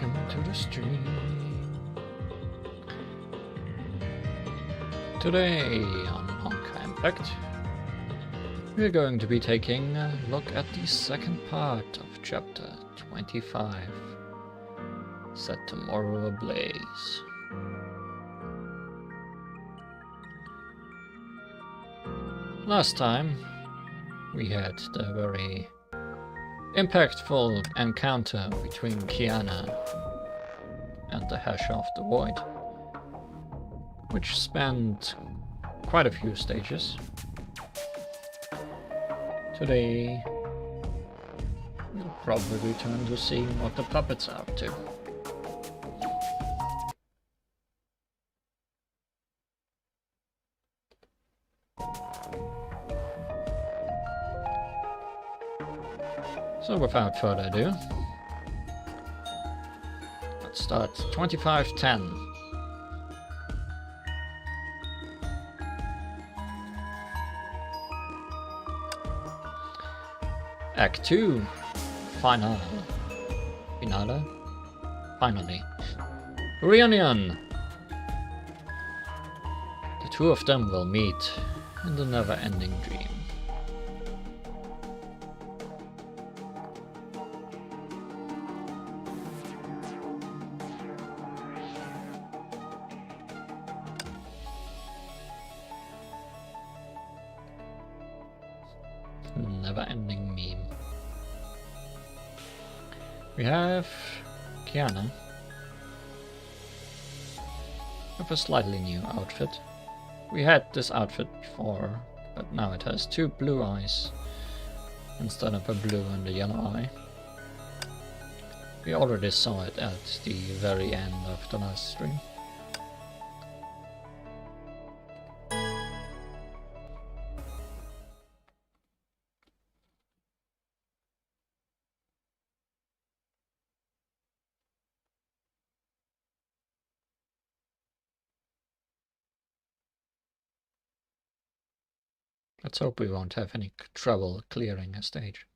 welcome to the stream. Today on Honkai Impact, we're going to be taking a look at the second part of chapter 25, set Tomorrow Ablaze. Last time, we had the very impactful encounter between Kiana and the Hash of the Void, which spanned quite a few stages. Today, we'll probably return to seeing what the puppets are up to. So without further ado, let's start 2510. Act 2, Finale. Finally. Reunion! The two of them will meet in the never-ending dream. Never-ending meme. We have Kiana with a slightly new outfit. We had this outfit before, but now it has two blue eyes instead of a blue and a yellow eye. We already saw it at the very end of the last stream. Let's hope we won't have any trouble clearing a stage.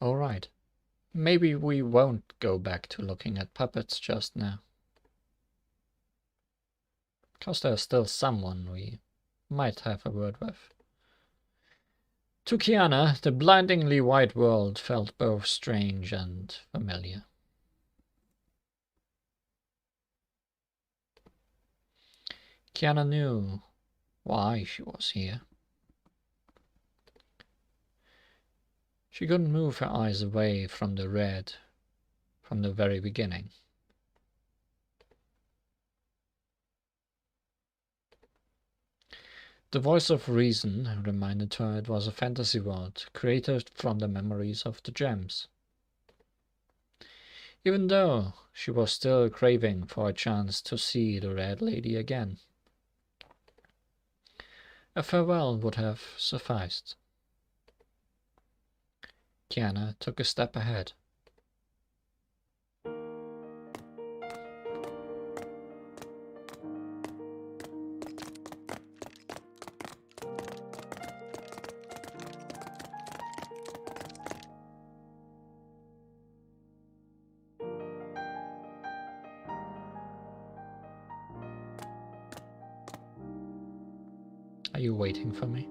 Alright, maybe we won't go back to looking at puppets just now. Because there's still someone we might have a word with. To Kiana, the blindingly white world felt both strange and familiar. Kiana knew why she was here. She couldn't move her eyes away from the red from the very beginning. The voice of reason reminded her it was a fantasy world created from the memories of the gems. Even though she was still craving for a chance to see the Red Lady again. A farewell would have sufficed. Kiana took a step ahead. Are you waiting for me?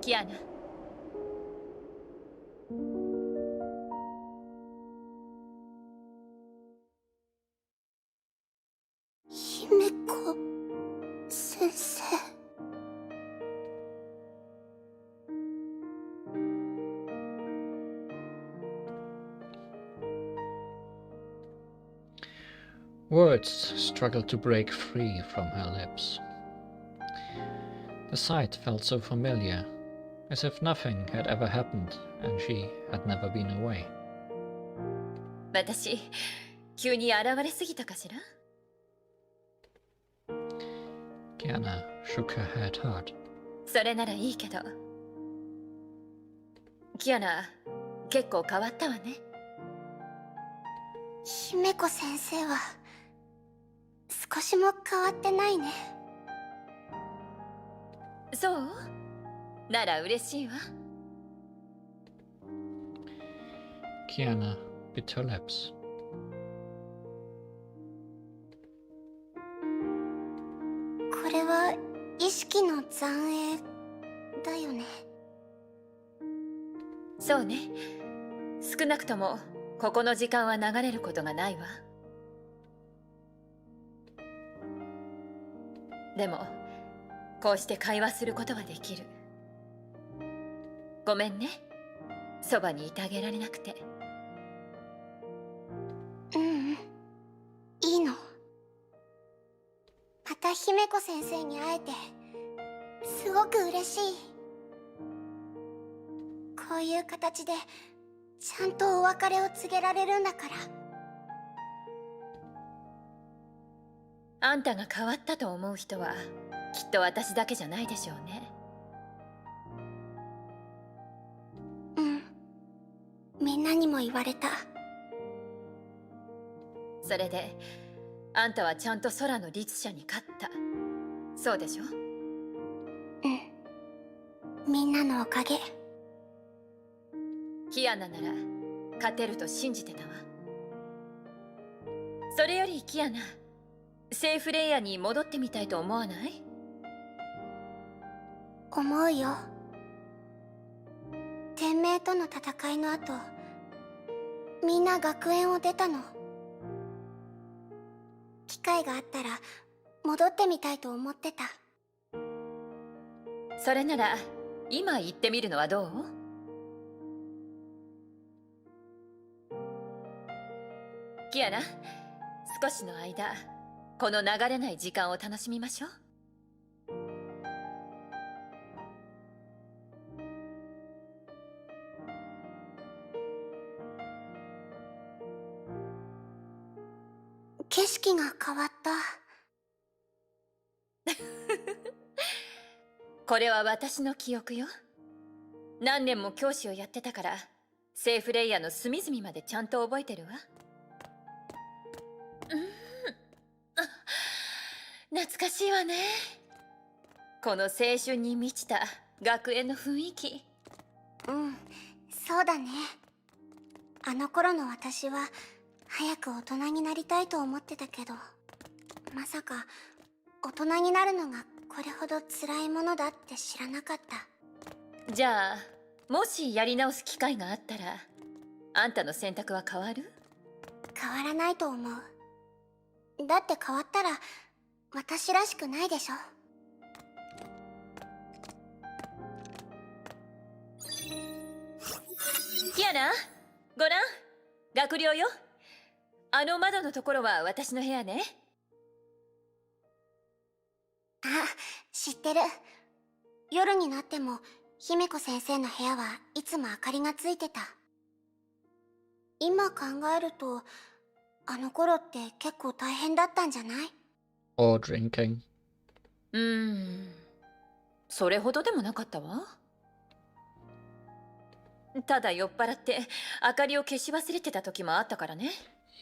Kiana. Himeko sensei. Words struggled to break free from her lips. The sight felt so familiar, as if nothing had ever happened and she had never been away. 私、急に現れすぎたかしら？ Kiana shook her head hard. それならいいけど。キアナ、結構変わったわね。姫子先生は少しも変わってないね。そう？なら嬉しいわ。Kiana bit her lips. これは意識の残影だよね。そうね。少なくともここの時間は流れることがないわ。でもこうして会話することはできる。ごめんね、そばにいてあげられなくて。ううん、いいの。また姫子先生に会えてすごく嬉しい。こういう形でちゃんとお別れを告げられるんだから。あんたが変わったと思う人はきっと私だけじゃないでしょうね。うん、みんなにも言われた。それであんたはちゃんと空の律者に勝った。そうでしょ？うん、みんなのおかげ。キアナなら勝てると信じてたわ。それよりキアナ、セーフレイヤーに戻ってみたいと思わない？思うよ。天命との戦いの後、みんな学園を出たの。機会があったら戻ってみたいと思ってた。それなら今行ってみるのはどう？キアナ、少しの間この流れない時間を楽しみましょう。景色が変わった。これは私の記憶よ。何年も教師をやってたから、セーフレイヤーの隅々までちゃんと覚えてるわ。懐かしいわね。この青春に満ちた学園の雰囲気。うん、そうだね。あの頃の私は早く大人になりたいと思ってたけど、まさか大人になるのがこれほど辛いものだって知らなかった。じゃあもしやり直す機会があったら、あんたの選択は変わる？変わらないと思う。だって変わったら私らしくないでしょ。キアナ、ごらん。学寮よ。あの窓のところは私の部屋ね。あ、知ってる。夜になっても姫子先生の部屋はいつも明かりがついてた。今考えるとあの頃って結構大変だったんじゃない？ Or drinking. それほどでもなかったわ。ただ酔っ払って明かりを消し忘れてた時もあったからね。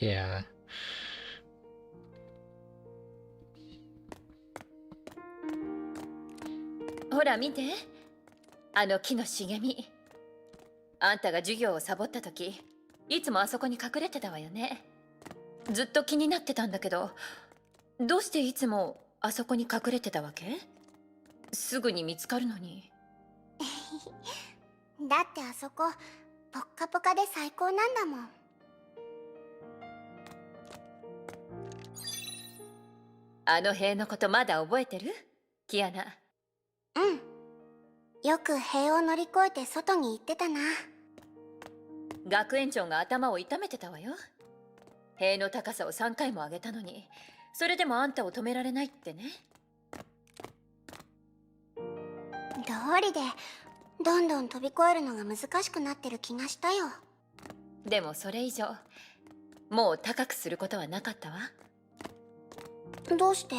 Yeah. ほら見て、あの木の茂み。あんたが授業をサボった時、いつもあそこに隠れてたわよね。ずっと気になってたんだけど、どうしていつもあそこに隠れてたわけ？すぐに見つかるのに。だってあそこポッカポカで最高なんだもん。あの塀のことまだ覚えてる？キアナ。うん、よく塀を乗り越えて外に行ってたな。学園長が頭を痛めてたわよ。塀の高さを3回も上げたのに、それでもあんたを止められないってね。道理でどんどん飛び越えるのが難しくなってる気がしたよ。でもそれ以上もう高くすることはなかったわ。どうして？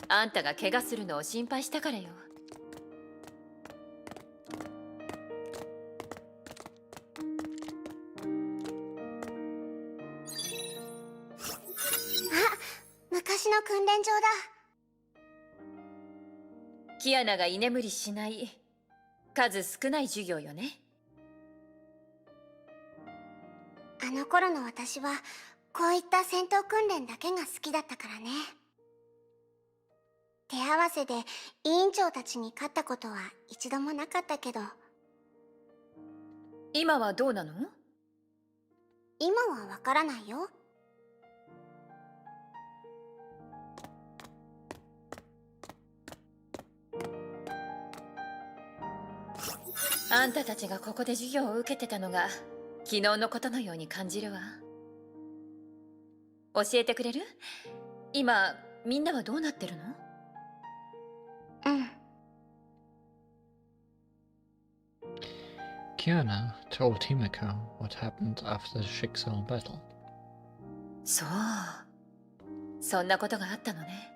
あんたが怪我するのを心配したからよ。昔の訓練場だ。キアナが居眠りしない数少ない授業よね。あの頃の私はこういった戦闘訓練だけが好きだったからね。手合わせで委員長たちに勝ったことは一度もなかったけど。今はどうなの？今はわからないよ。あんたたちがここで授業を受けてたのが昨日のことのように感じるわ。教えてくれる？今みんなはどうなってるの？うん。Kiana told Himiko what happened after the Schicksal battle. そう、そんなことがあったのね。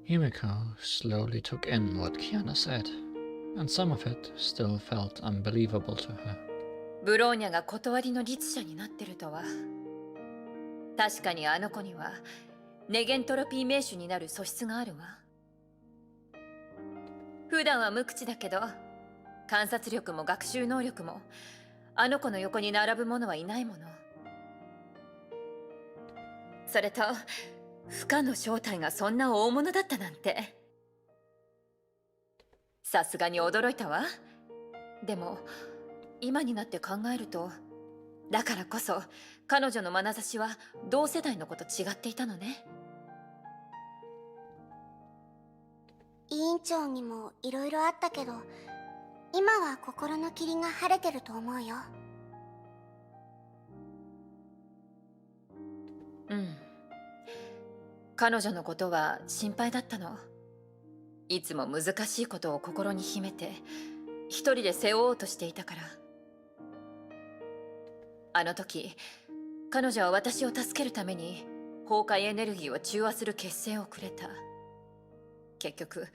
Himiko slowly took in what Kiana said, and some of it still felt unbelievable to her. ブローニャが断りの律者になってるとは。確かにあの子にはネゲントロピー名手になる素質があるわ。普段は無口だけど観察力も学習能力もあの子の横に並ぶ者はいないもの。それと不可の正体がそんな大物だったなんて、さすがに驚いたわ。でも今になって考えると、だからこそ彼女の眼差しは同世代の子と違っていたのね。委員長にもいろいろあったけど、今は心の霧が晴れてると思うよ。うん。彼女のことは心配だったの。いつも難しいことを心に秘めて一人で背負おうとしていたから。あの時彼女は私を助けるために崩壊エネルギーを中和する決定をくれた。結局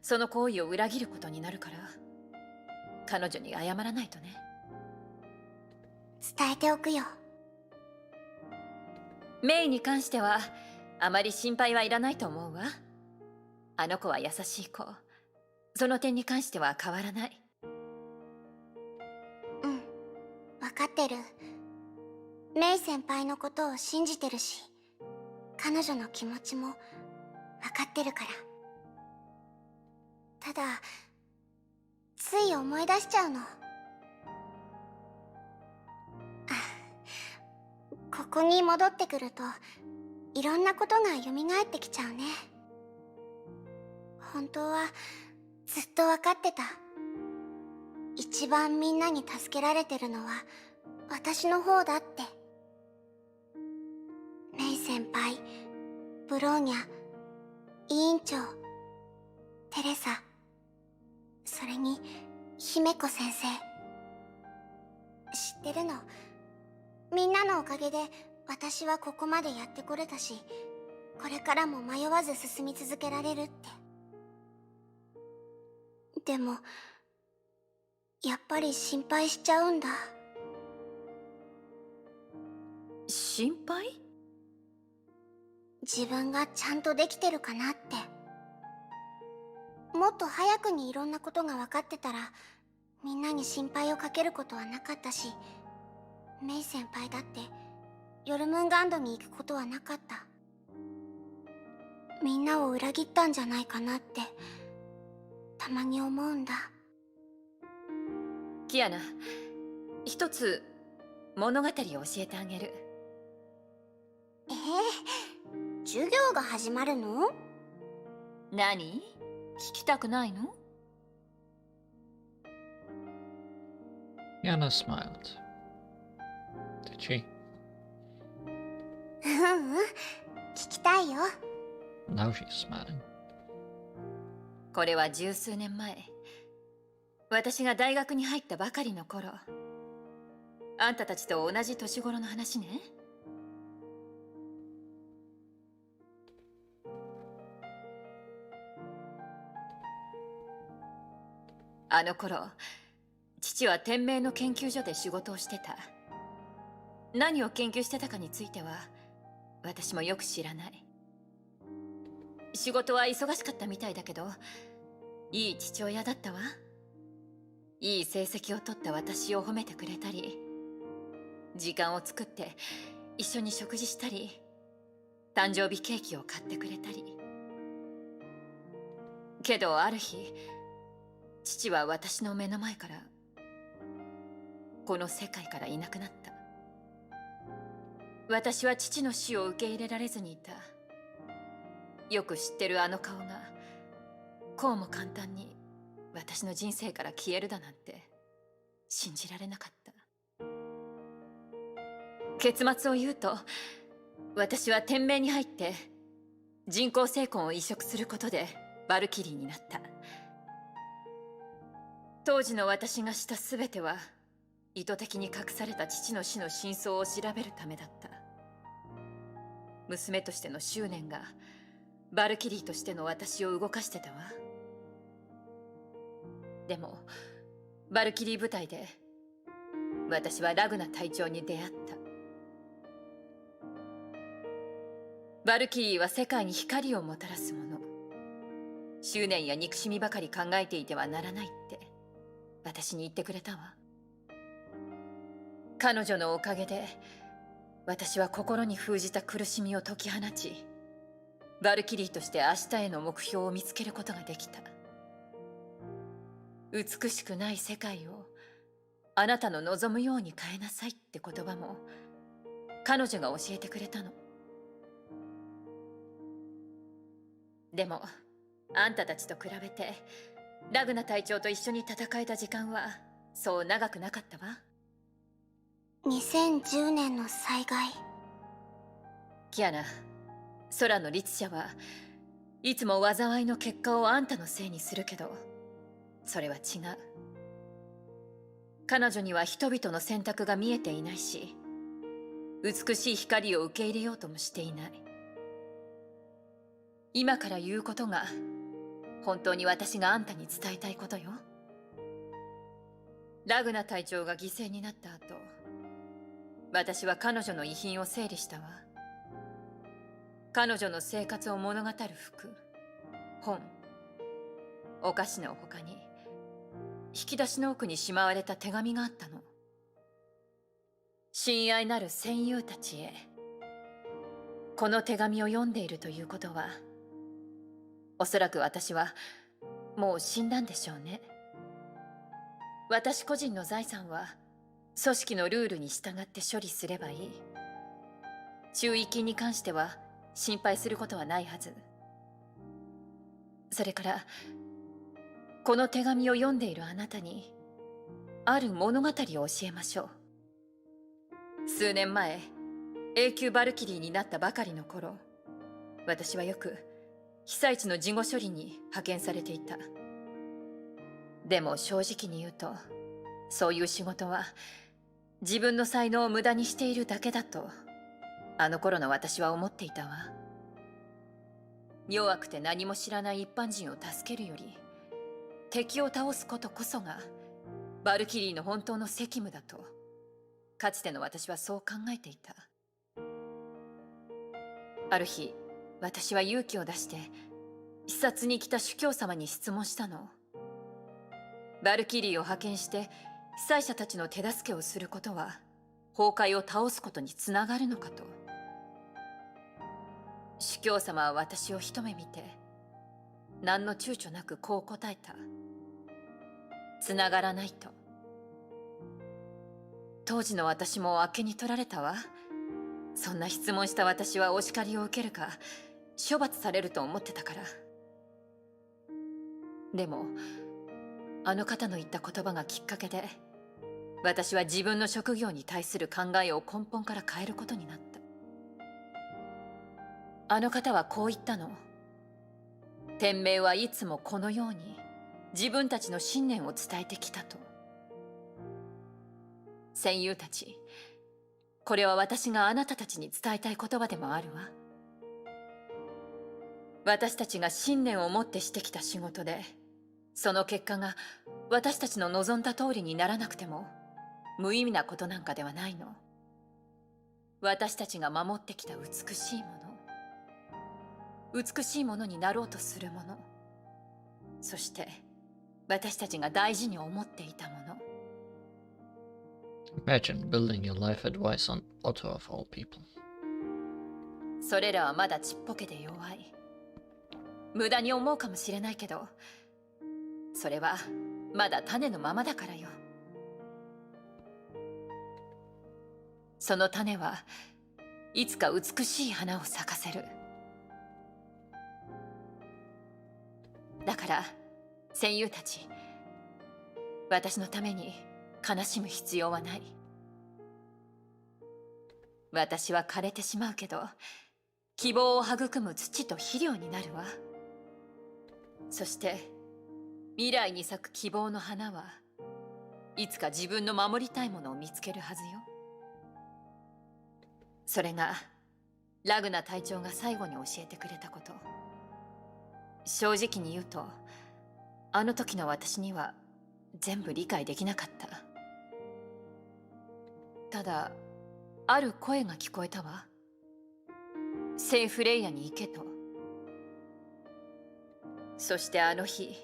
その行為を裏切ることになるから、彼女に謝らないとね。伝えておくよ。メイに関してはあまり心配はいらないと思うわ。あの子は優しい子。その点に関しては変わらない。うん、わかってる。メイ先輩のことを信じてるし、彼女の気持ちもわかってるから。ただつい思い出しちゃうの。ここに戻ってくるといろんなことが蘇ってきちゃうね。本当はずっと分かってた。一番みんなに助けられてるのは私の方だって。メイ先輩、ブローニャ、委員長、テレサ、それに姫子先生。知ってるの。みんなのおかげで私はここまでやってこれたし、これからも迷わず進み続けられるって。でもやっぱり心配しちゃうんだ。心配？自分がちゃんとできてるかなって。もっと早くにいろんなことが分かってたらみんなに心配をかけることはなかったし、メイ先輩だってヨルムンガンドに行くことはなかった。みんなを裏切ったんじゃないかなってたまに思うんだ。キアナ、一つ物語を教えてあげる。授業が始まるの？何？聞きたくないの？ Kiana smiled. Did she? うんうん、聞きたいよ。Now she's smiling. これは十数年前、私が大学に入ったばかりの頃、あんたたちと同じ年頃の話ね。あの頃、父は天命の研究所で仕事をしてた。何を研究してたかについては、私もよく知らない。仕事は忙しかったみたいだけど、いい父親だったわ。いい成績を取った私を褒めてくれたり、時間を作って一緒に食事したり、誕生日ケーキを買ってくれたり。けどある日、父は私の目の前から、この世界からいなくなった。私は父の死を受け入れられずにいた。よく知ってるあの顔が、こうも簡単に私の人生から消えるだなんて信じられなかった。結末を言うと、私は天命に入って人工精魂を移植することでバルキリーになった。当時の私がした全ては意図的に隠された父の死の真相を調べるためだった。娘としての執念がバルキリーとしての私を動かしてたわ。でもバルキリー部隊で私はラグナ隊長に出会った。バルキリーは世界に光をもたらすもの。執念や憎しみばかり考えていてはならないって私に言ってくれたわ。彼女のおかげで私は心に封じた苦しみを解き放ち、バルキリーとして明日への目標を見つけることができた。美しくない世界をあなたの望むように変えなさいって言葉も彼女が教えてくれたの。でもあんたたちと比べてラグナ隊長と一緒に戦えた時間はそう長くなかったわ。2010年の災害。キアナ、空の律者はいつも災いの結果をあんたのせいにするけど、それは違う。彼女には人々の選択が見えていないし、美しい光を受け入れようともしていない。今から言うことが本当に私があんたに伝えたいことよ。ラグナ隊長が犠牲になった後、私は彼女の遺品を整理したわ。彼女の生活を物語る服、本、お菓子の他に引き出しの奥にしまわれた手紙があったの。親愛なる戦友たちへ、この手紙を読んでいるということは、おそらく私はもう死んだんでしょうね。私個人の財産は組織のルールに従って処理すればいい。注意金に関しては心配することはないはず。それからこの手紙を読んでいるあなたにある物語を教えましょう。数年前、永久バルキリーになったばかりの頃、私はよく被災地の事後処理に派遣されていた。でも正直に言うと、そういう仕事は自分の才能を無駄にしているだけだとあの頃の私は思っていたわ。弱くて何も知らない一般人を助けるより、敵を倒すことこそがバルキリーの本当の責務だと、かつての私はそう考えていた。ある日、私は勇気を出して視察に来た主教様に質問したの。バルキリーを派遣して被災者たちの手助けをすることは崩壊を倒すことにつながるのかと。主教様は私を一目見て何の躊躇なくこう答えた。つながらないと。当時の私もあっけに取られたわ。そんな質問した私はお叱りを受けるか処罰されると思ってたから。でもあの方の言った言葉がきっかけで、私は自分の職業に対する考えを根本から変えることになった。あの方はこう言ったの。天命はいつもこのように自分たちの信念を伝えてきたと。戦友たち、これは私があなたたちに伝えたい言葉でもあるわ。私たちが信念を持ってしてきた仕事で、その結果が私たちの望んだ通りにならなくても無意味なことなんかではないの。私たちが守ってきた美しいもの、美しいものになろうとするもの、そして私たちが大事に思っていたもの。Imagine building your life advice on Otto of all people. それらはまだちっぽけで弱い。無駄に思うかもしれないけど、それはまだ種のままだからよ。その種はいつか美しい花を咲かせる。だから戦友たち、私のために悲しむ必要はない。私は枯れてしまうけど、希望を育む土と肥料になるわ。そして未来に咲く希望の花はいつか自分の守りたいものを見つけるはずよ。それがラグナ隊長が最後に教えてくれたこと。正直に言うと、あの時の私には全部理解できなかった。ただある声が聞こえたわ。聖フレイヤに行けと。そしてあの日、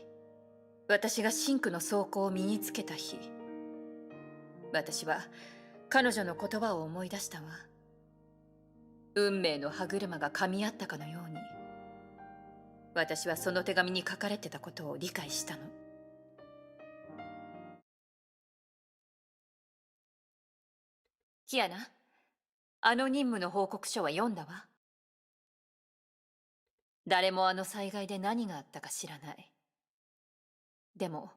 私がシンクの装甲を身につけた日、私は彼女の言葉を思い出したわ。運命の歯車が噛み合ったかのように、私はその手紙に書かれてたことを理解したの。キアナ、あの任務の報告書は読んだわ。誰もあの災害で何があったか知らない。でも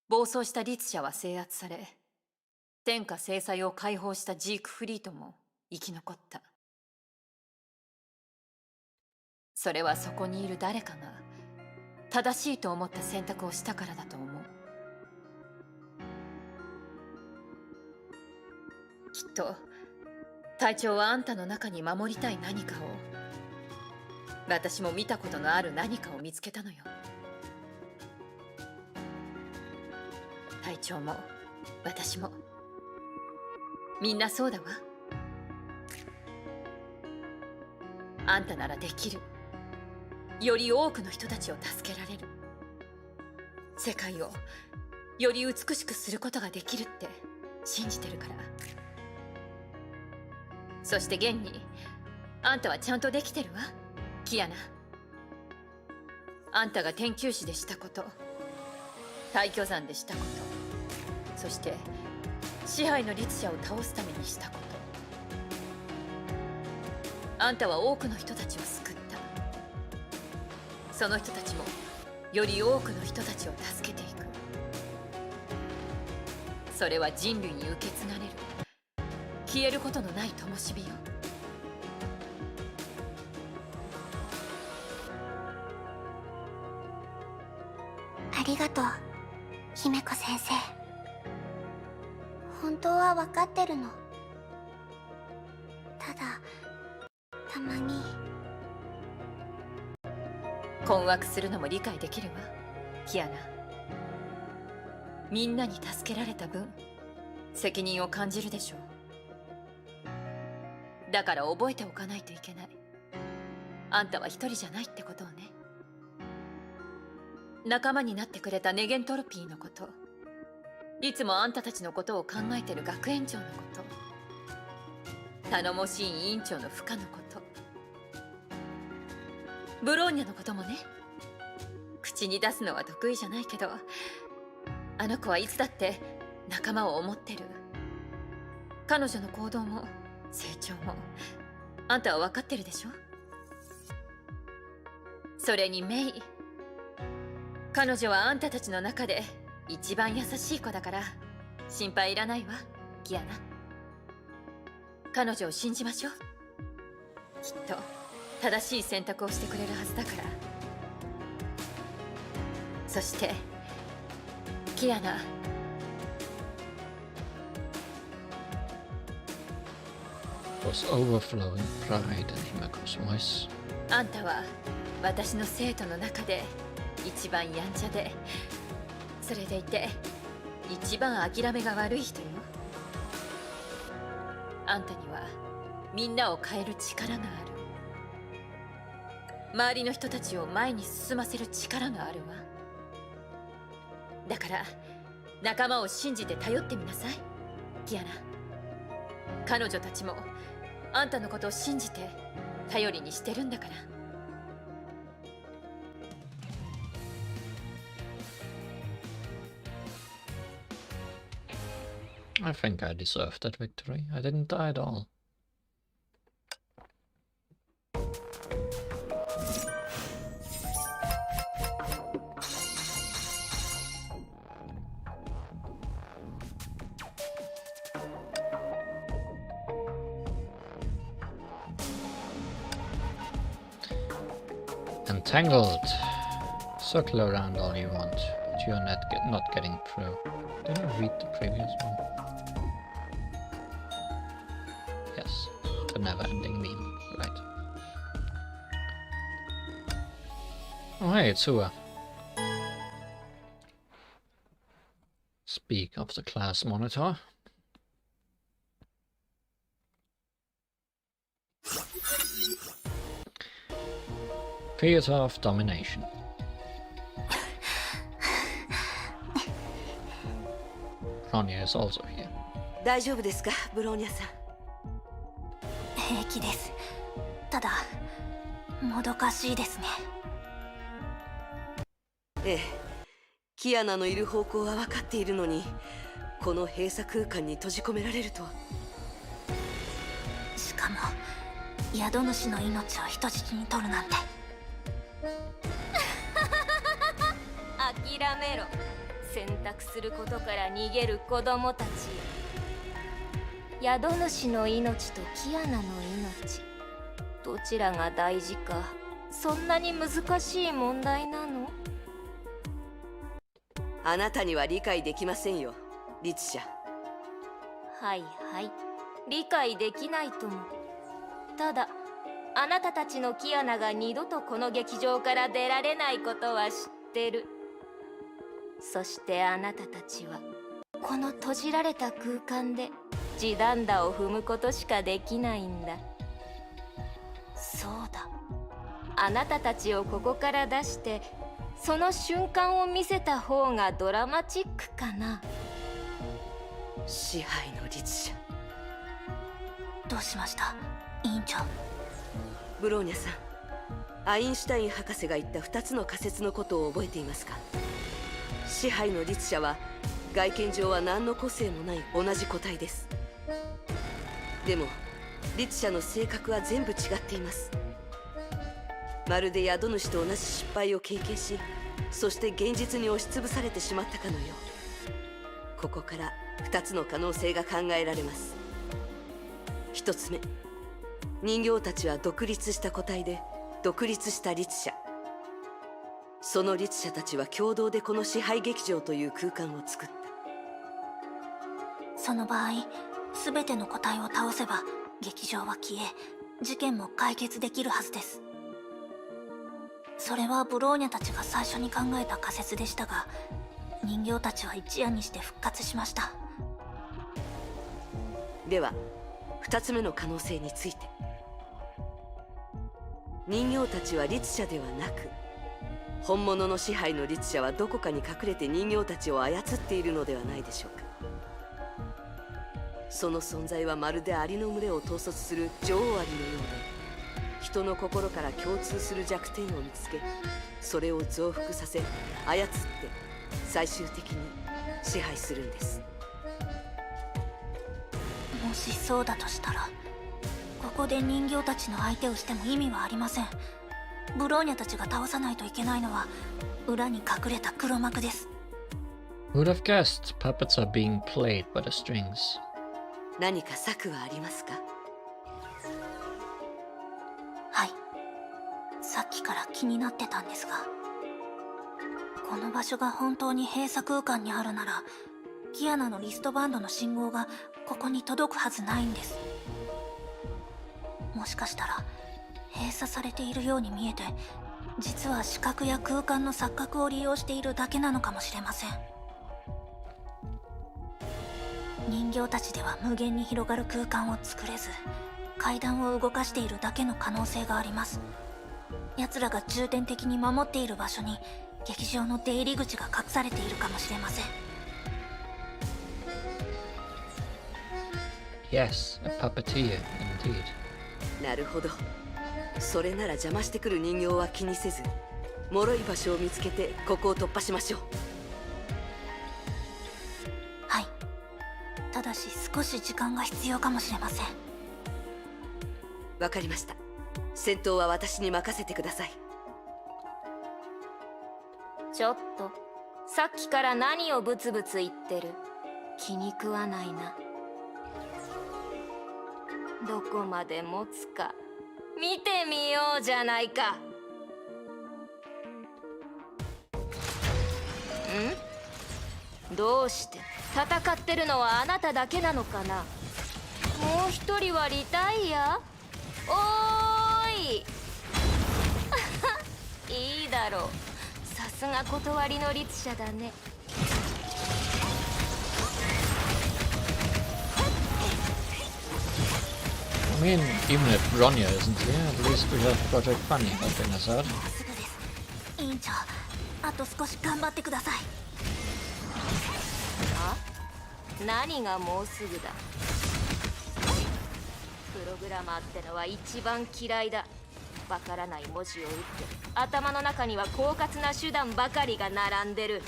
暴走した律者は制圧され、天下制裁を解放したジークフリートも生き残った。それはそこにいる誰かが正しいと思った選択をしたからだと思う。きっと隊長はあんたの中に守りたい何かを、私も見たことのある何かを見つけたのよ。隊長も私もみんなそうだわ。あんたならできる。より多くの人たちを助けられる。世界をより美しくすることができるって信じてるから。そして現にあんたはちゃんとできてるわ、キアナ。あんたが天球師でしたこと、大巨山でしたこと、そして支配の律者を倒すためにしたこと。あんたは多くの人たちを救った。その人たちもより多くの人たちを助けていく。それは人類に受け継がれる消えることのない灯火よ。ありがとう、姫子先生。本当は分かってるの。ただたまに困惑するのも理解できるわ、キアナ。みんなに助けられた分責任を感じるでしょう。だから覚えておかないといけない。あんたは一人じゃないってことをね。仲間になってくれたネゲントロピーのこと、いつもあんたたちのことを考えてる学園長のこと、頼もしい委員長の負荷のこと、ブローニャのこともね。口に出すのは得意じゃないけど、あの子はいつだって仲間を思ってる。彼女の行動も成長もあんたは分かってるでしょ。それにメイ、彼女はあんたたちの中で一番優しい子だから心配いらないわ、キアナ。彼女を信じましょう。きっと正しい選択をしてくれるはずだから。そしてキアナ、Was overflowing pride in Himako's voice. あんたは私の生徒の中で一番やんちゃで、それでいて一番諦めが悪い人よ。あんたにはみんなを変える力がある。周りの人たちを前に進ませる力があるわ。だから仲間を信じて頼ってみなさい、キアナ。彼女たちもあんたのことを信じて頼りにしてるんだから。I think I deserved that victory. I didn't die at all. Entangled. Circle around all you want, but you're not getting through. Did I read the previous one? Yes, the never-ending meme, right. Oh hey, it's Hua. Speak of the class monitor. Theater of Domination. Ronya is also here. 大丈夫ですか、ブローニャさん。平気です。ただもどかしいですね。ええ、キアナのいる方向は分かっているのに、この閉鎖空間に閉じ込められるとは。しかも宿主の命を人質に取るなんて。諦めろ。選択することから逃げる子供たち。宿主の命とキアナの命、どちらが大事か、そんなに難しい問題なの？あなたには理解できませんよ、リツシャ。はいはい、理解できないとも。ただあなたたちのキアナが二度とこの劇場から出られないことは知ってる。そしてあなたたちはこの閉じられた空間で地団打を踏むことしかできないんだ。そうだ、あなたたちをここから出してその瞬間を見せた方がドラマチックかな。支配のリツシャ。どうしました、委員長？ブローニャさん、アインシュタイン博士が言った2つの仮説のことを覚えていますか？支配のリツシャは外見上は何の個性もない同じ個体です。でもリツシャの性格は全部違っています。まるで宿主と同じ失敗を経験し、そして現実に押しつぶされてしまったかのよう。ここから2つの可能性が考えられます。1つ目、人形たちは独立した個体で独立したリツシャ。そのリツシャたちは共同でこの支配劇場という空間を作った。その場合、全ての個体を倒せば劇場は消え、事件も解決できるはずです。それはブローニャたちが最初に考えた仮説でしたが、人形たちは一夜にして復活しました。では2つ目の可能性について。人形たちはリツシャではなく、本物の支配のリツシャはどこかに隠れて人形たちを操っているのではないでしょうか。その存在はまるでアリの群れを統率する女王アリのようで、人の心から共通する弱点を見つけ、それを増幅させ操って最終的に支配するんです。もしそうだとしたら、ここで人形たちの相手をしても意味はありません。ブローニャたちが倒さないといけないのは裏に隠れた黒幕です。 Who'd have guessed puppets are being played by the strings? 何か策はありますか？はい、さっきから気になってたんですが、この場所が本当に閉鎖空間にあるなら、キアナのリストバンドの信号がここに届くはずないんです。もしかしたら閉鎖されているように見えて、実は視覚や空間の錯覚を利用しているだけなのかもしれません。人形たちでは無限に広がる空間を作れず、階段を動かしているだけの可能性があります。奴らが重点的に守っている場所に劇場の出入り口が隠されているかもしれません。Yes, a puppeteer, indeed. なるほど。それなら邪魔してくる人形は気にせず、脆い場所を見つけてここを突破しましょう。はい。ただし少し時間が必要かもしれません。わかりました。戦闘は私に任せてください。ちょっと、さっきから何をブツブツ言ってる？気に食わないな。どこまで持つか見てみようじゃないか。どうして？戦ってるのはあなただけなのかな？もう一人はリタイア？おーいいいだろう。さすが断りの律者だね。I mean, even if Ronya isn't here, at least we have Project Bunny helping us out. もうすぐです。委員長、あと少し頑張ってください。あ？何がもうすぐだ。プログラマーってのは一番嫌いだ。わからない文字を打って頭の中には狡猾な手段ばかりが並んでる。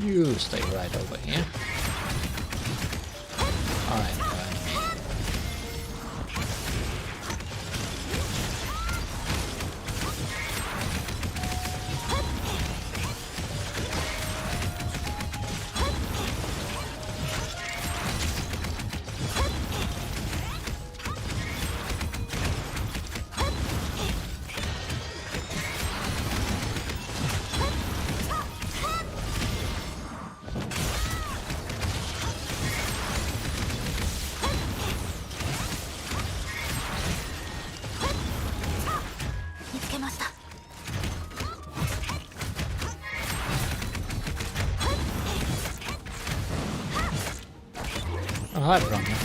You stay right over here. I know enemy. Oh, hi, Ronya.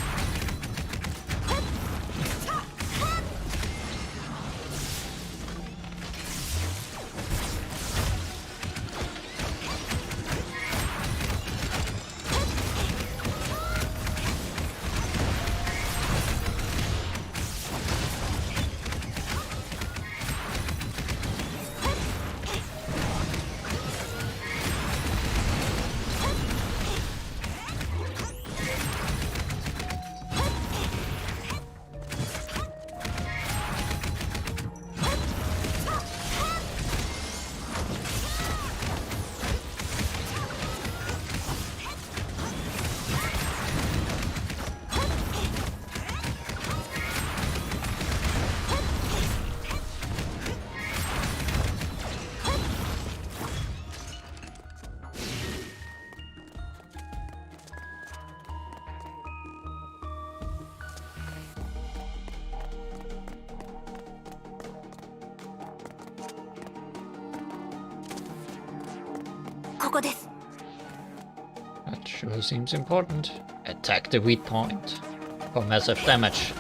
That sure seems important. Attack the weak point for massive damage.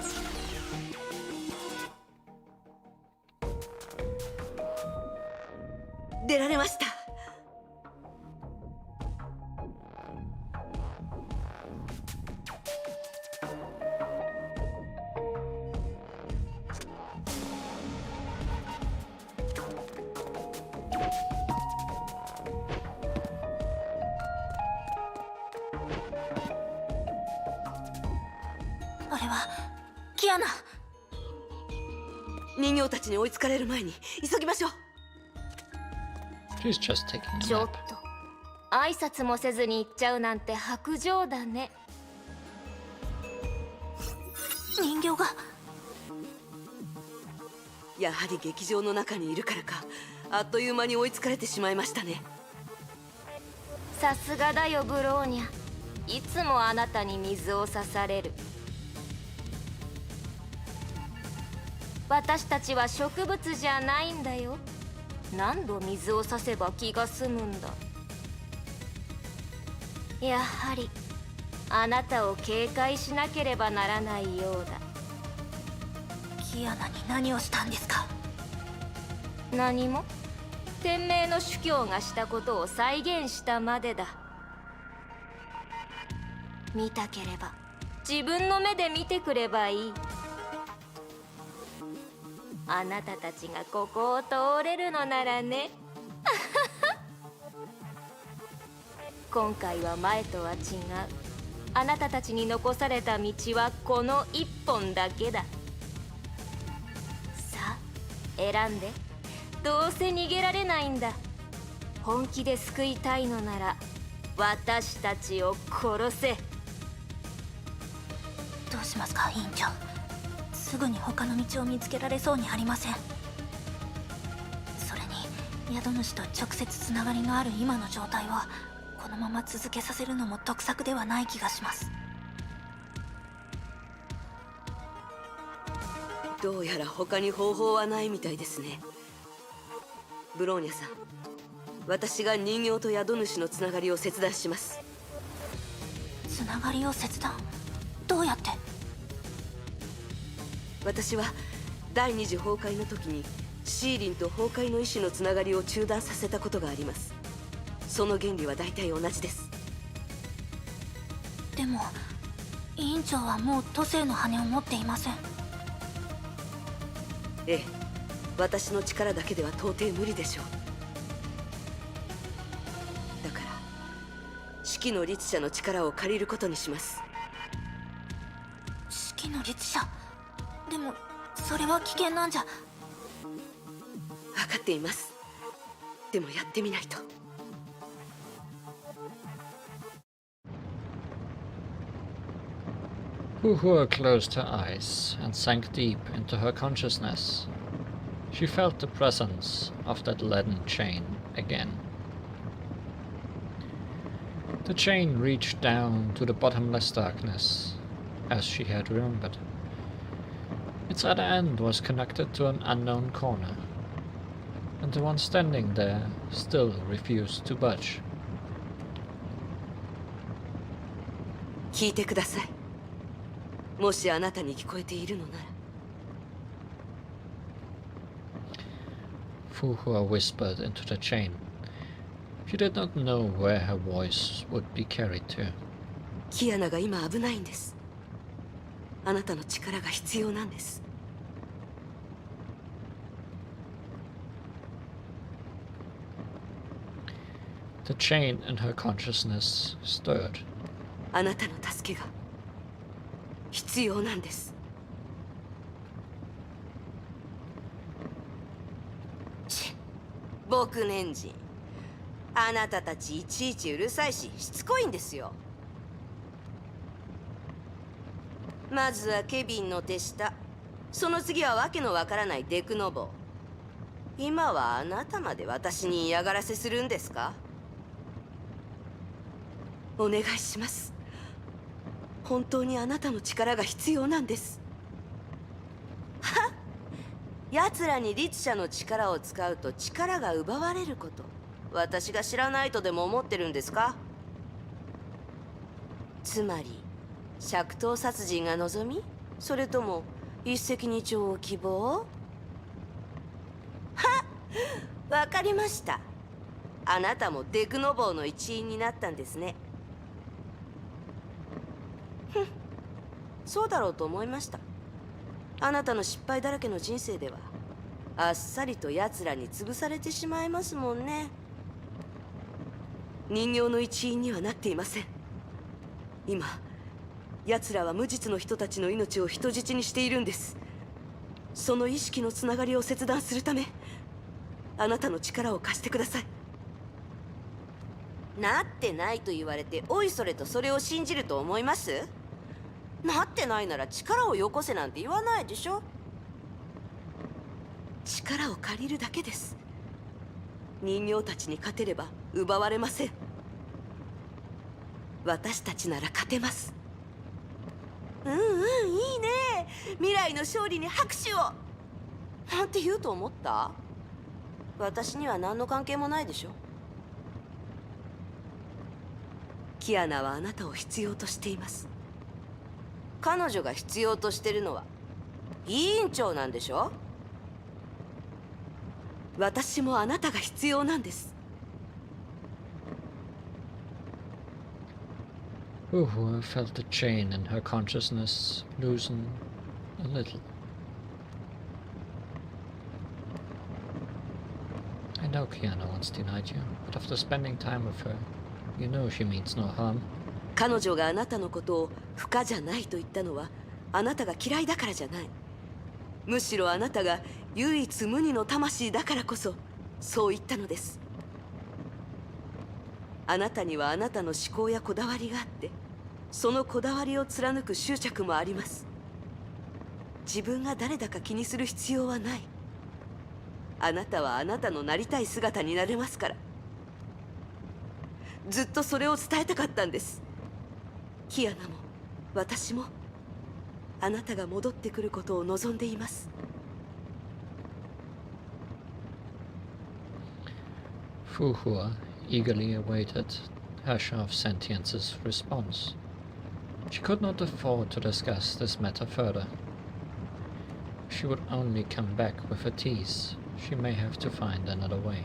れはキアナ。人形たちに追いつかれる前に急ぎましょう。 She's just taking a ちょっ nap. と挨拶もせずに行っちゃうなんて薄情だね。人形が。やはり劇場の中にいるからか、あっという間に追いつかれてしまいましたね。さすがだよブローニャ、いつもあなたに水を差される。私たちは植物じゃないんだよ。何度水を差せば気が済むんだ。やはりあなたを警戒しなければならないようだ。キアナに何をしたんですか？何も。天命の主教がしたことを再現したまでだ。見たければ自分の目で見てくればいい。あなたたちがここを通れるのならね。今回は前とは違う。あなたたちに残された道はこの一本だけだ。さあ選んで。どうせ逃げられないんだ。本気で救いたいのなら私たちを殺せ。どうしますか委員長。すぐに他の道を見つけられそうにありません。それに宿主と直接つながりのある今の状態をこのまま続けさせるのも得策ではない気がします。どうやら他に方法はないみたいですね。ブローニャさん、私が人形と宿主のつながりを切断します。つながりを切断？どうやって？私は第二次崩壊の時にシーリンと崩壊の意志のつながりを中断させたことがあります。その原理は大体同じです。でも委員長はもう都政の羽を持っていません。ええ、私の力だけでは到底無理でしょう。だから式の律者の力を借りることにします。式の律者？でもそれは危険なんじゃ。分かっています。でもやってみないと。Huhua closed her eyes and sank deep into her consciousness. She felt the presence of that leaden chain again. The chain reached down to the bottomless darkness, as she had remembered. Its other end was connected to an unknown corner, and the one standing there still refused to budge. 聞いてください。もしあなたに聞こえているのなら。Fuhua whispered into the chain. She did not know where her voice would be carried to. キアナが今危ないんです。あなたの力が必要なんです。The chain in her consciousness stirred. あなたの助けが必要なんです。僕年人、あなたたちいちいちうるさいししつこいんですよ。まずはケビンの手下、その次はわけのわからないデクノボー。今はあなたまで私に嫌がらせするんですか？お願いします。本当にあなたの力が必要なんです。はっ、奴らに律者の力を使うと力が奪われること、私が知らないとでも思ってるんですか？つまり釈刀殺人が望み、それとも一石二鳥を希望？はっ、わかりました。あなたもデクノボーの一員になったんですね。ふん、そうだろうと思いました。あなたの失敗だらけの人生ではあっさりと奴らに潰されてしまいますもんね。人形の一員にはなっていません。今奴らは無実の人たちの命を人質にしているんです。その意識のつながりを切断するため、あなたの力を貸してください。なってないと言われておいそれとそれを信じると思います？なってないなら力をよこせなんて言わないでしょ。力を借りるだけです。人形たちに勝てれば奪われません。私たちなら勝てます。いいね。未来の勝利に拍手をなんて言うと思った？私には何の関係もないでしょ。キアナはあなたを必要としています。彼女が必要としてるのは委員長なんでしょ。私もあなたが必要なんです。Uhu felt the chain in her consciousness loosen a little. I know Kiana once denied you, but after spending time with her, you know she means no harm. 彼女があなたのことを不可じゃないと言ったのは、あなたが嫌いだからじゃない。むしろあなたが唯一無二の魂だからこそそう言ったのです。あなたにはあなたの思考やこだわりがあって、そのこだわりを貫く執着もあります。自分が誰だか気にする必要はない。あなたはあなたのなりたい姿になれますから。ずっとそれを伝えたかったんです。キアナも私もあなたが戻ってくることを望んでいます。Fuhua eagerly awaited Hashov Sentience's response. She could not afford to discuss this matter further. If she would only come back with a tease, she may have to find another way.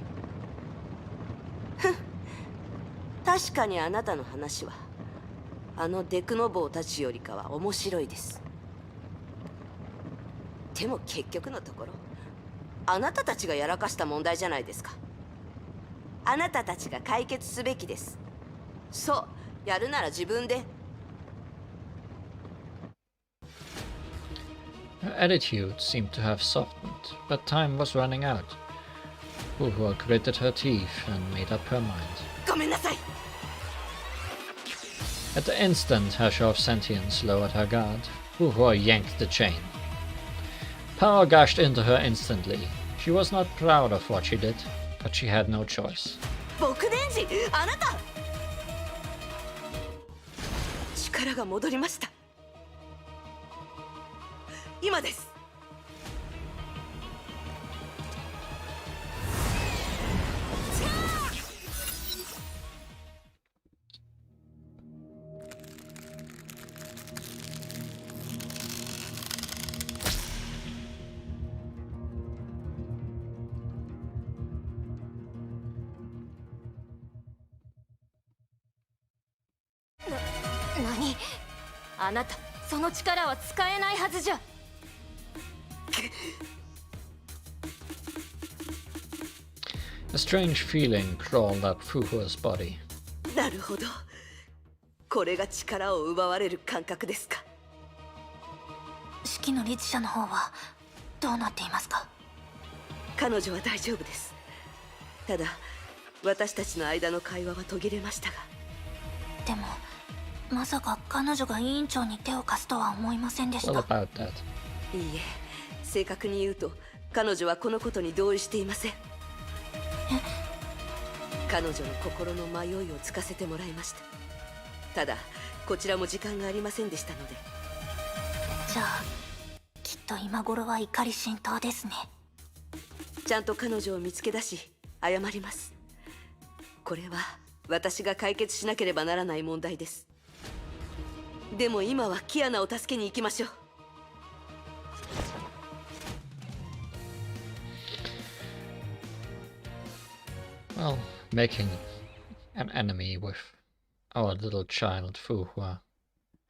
確かにあなたの話はあのデクノボーたちよりかは面白いです。でも結局のところあなたたちがやらかした問題じゃないですか。あなたたちが解決すべきです。そう、やるなら自分で。Her attitude seemed to have softened, but time was running out. Fuhua gritted her teeth and made up her mind. ごめんなさい。At the instant Hashov Sentience lowered her guard, Fuhua yanked the chain. Power gushed into her instantly. She was not proud of what she did, but she had no choice. 僕電磁、あなた。力が戻りました。今です。何？あなた、その力は使えないはずじゃ。A strange feeling crawled up Fuhua's body. なるほど。これが力を奪われる感覚ですか。式の律者の方はどうなっていますか？彼女は大丈夫です。ただ私たちの間の会話は途切れましたが。でもまさか彼女が委員長に手を貸すとは思いませんでし Well た。 about that. いいえ、正確に言うと彼女はこのことに同意していません。彼女の心の迷いをつかせてもらいました。ただこちらも時間がありませんでしたので。じゃあきっと今頃は怒り心頭ですね。ちゃんと彼女を見つけ出し謝ります。これは私が解決しなければならない問題です。でも今はキアナを助けに行きましょう。Well, making an enemy with our little child Fuhua,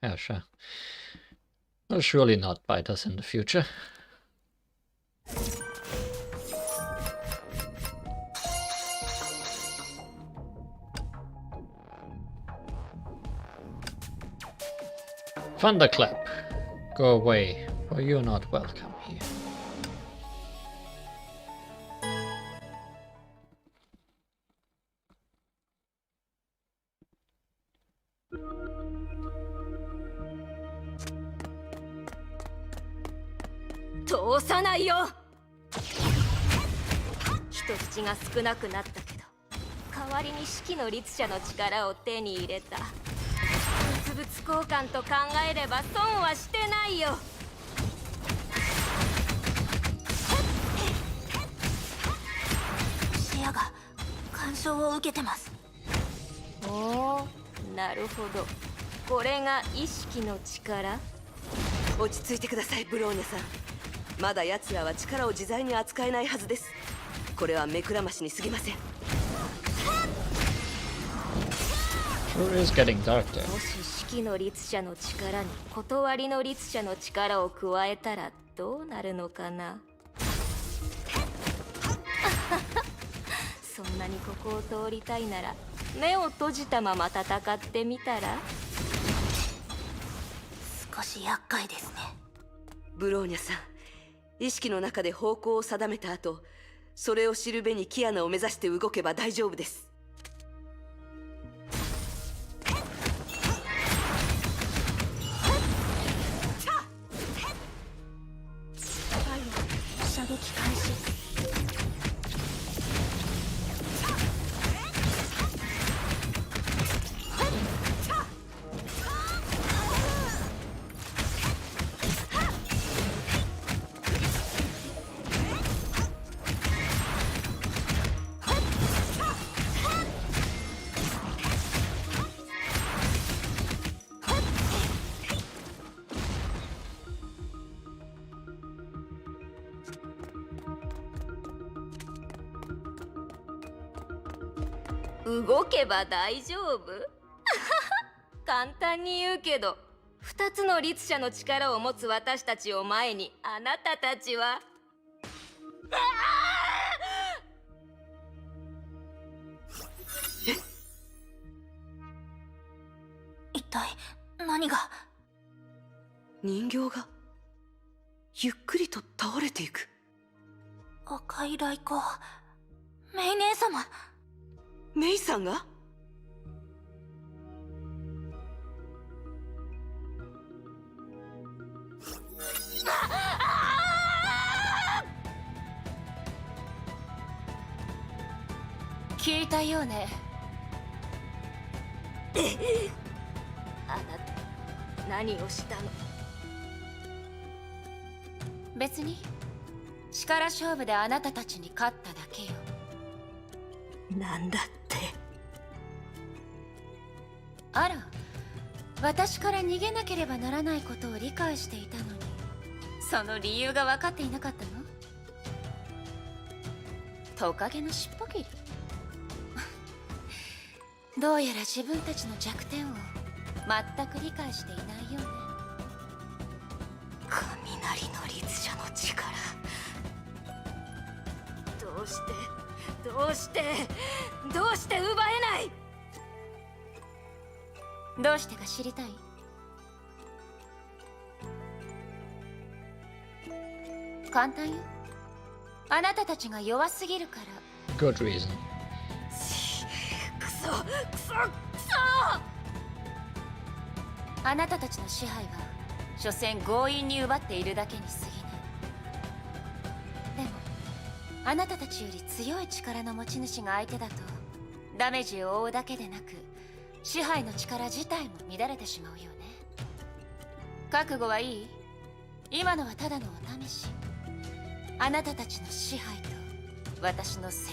Asha, will surely not bite us in the future. Thunderclap, go away, for you're not welcome here.通さないよ。人口が少なくなったけど、代わりに式の律者の力を手に入れた。物々交換と考えれば損はしてないよ。視野が干渉を受けてます。おお、なるほど。これが意識の力。落ち着いてください、ブローニャさん。まだ奴らは力を自在に扱えないはずです。これは目くらましに過ぎません。 Sure is getting dark there. もし式の律者の力に断りの律者の力を加えたらどうなるのかな。そんなにここを通りたいなら目を閉じたまま戦ってみたら。少し厄介ですね。ブローニャさん、意識の中で方向を定めた後、それを知るべにキアナを目指して動けば大丈夫です。射撃開始。動けば大丈夫。簡単に言うけど、2つの律者の力を持つ私たちを前にあなたたちは。一体何が。人形がゆっくりと倒れていく。赤い雷光。メイ姉様。メイさんが。聞いたよね。あなた何をしたの。別に力勝負であなたたちに勝っただけよ。なんだって。あら、私から逃げなければならないことを理解していたのに、その理由が分かっていなかったの？トカゲの尻尾切り。どうやら自分たちの弱点を全く理解していないようね。雷の律者の力。どうして奪えない。どうしてか知りたい？簡単よ。あなたたちが弱すぎるから。 Good reason. くそ。あなたたちの支配は所詮強引に奪っているだけに過ぎない。でもあなたたちより強い力の持ち主が相手だとダメージを負うだけでなく支配の力自体も乱れてしまうよね。覚悟はいい？今のはただのお試し。あなたたちの支配と私の征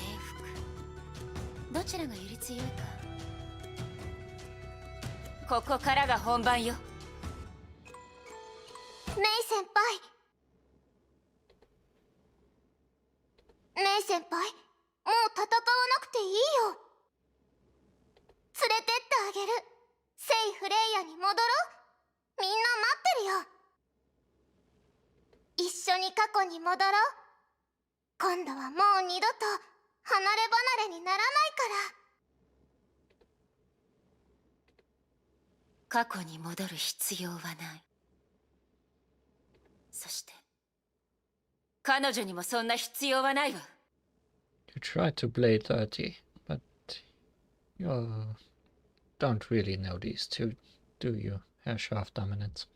服、どちらがより強いか。ここからが本番よ。メイ先輩。メイ先輩、もう戦わなくていいよ。連れてってあげる。セイ・フレイヤに戻ろう。みんな待ってるよ。一緒に過去に戻ろう。今度はもう二度と離れ離れにならないから。過去に戻る必要はない。そして彼女にもそんな必要はないわ。 You try to play dirty, but you don't really know these two, do you, Herr Scharfdominance?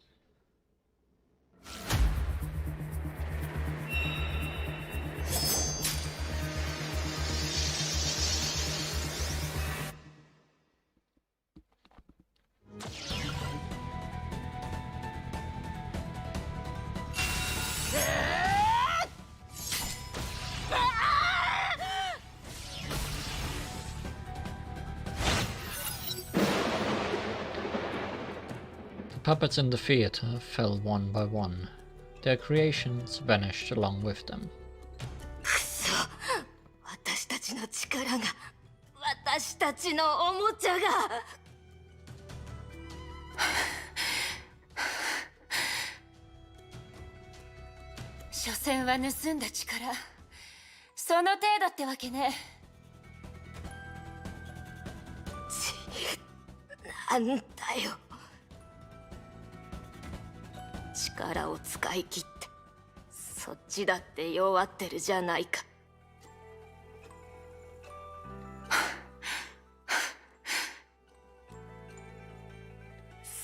The puppets in the theater fell one by one. Their creations vanished along with them. くそ、私たちの力が、私たちのおもちゃが。所詮は盗んだ力、その程度ってわけね。なんだよ、力を使い切ってそっちだって弱ってるじゃないか。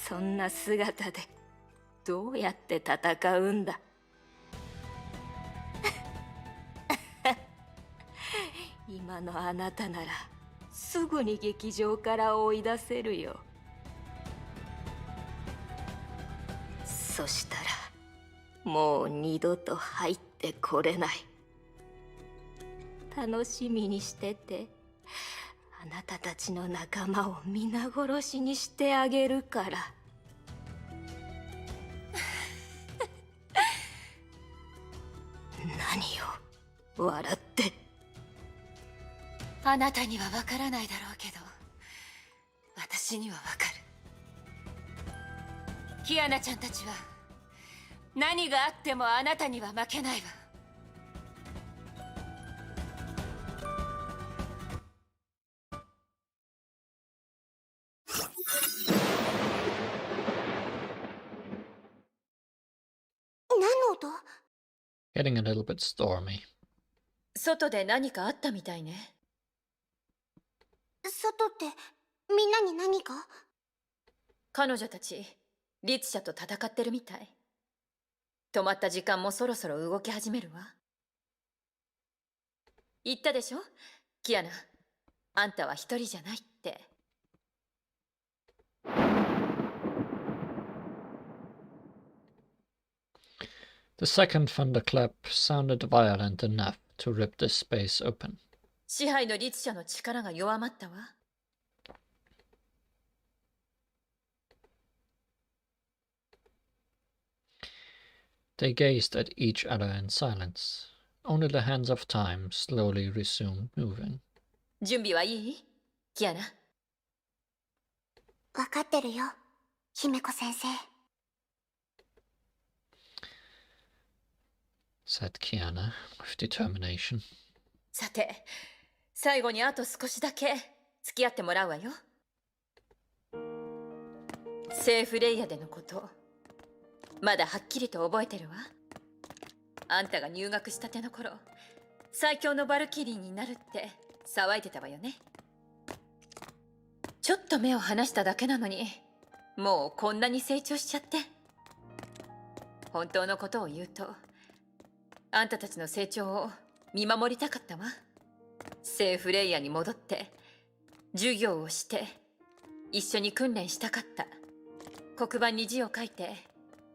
そんな姿でどうやって戦うんだ。今のあなたならすぐに劇場から追い出せるよ。そしたらもう二度と入ってこれない。楽しみにしてて、あなたたちの仲間を皆殺しにしてあげるから。何を笑って。あなたにはわからないだろうけど、私にはわかる。キアナちゃんたちは何があってもあなたには負けないわ。何の音？ Getting a little bit stormy. 外で何かあったみたいね。外ってみんなに何か？彼女たち律者と戦ってるみたい。止まった時間もそろそろ動き始めるわ。言ったでしょ、キアナ、あんたは一人じゃないって。The second thunderclap sounded violent enough to rip the space open. 支配の律者の力が弱まったわ。They gazed at each other in silence. Only the hands of time slowly resumed moving. 準備はいい？キアナ。分かってるよ、姫子先生。Said Kiana with determination. さて、最後にあと少しだけ付き合ってもらうわよ。セーフレイヤでのこと、まだはっきりと覚えてるわ。あんたが入学したての頃、最強のバルキリーになるって騒いでたわよね。ちょっと目を離しただけなのに、もうこんなに成長しちゃって。本当のことを言うと、あんたたちの成長を見守りたかったわ。セーフレイヤに戻って授業をして一緒に訓練したかった。黒板に字を書いて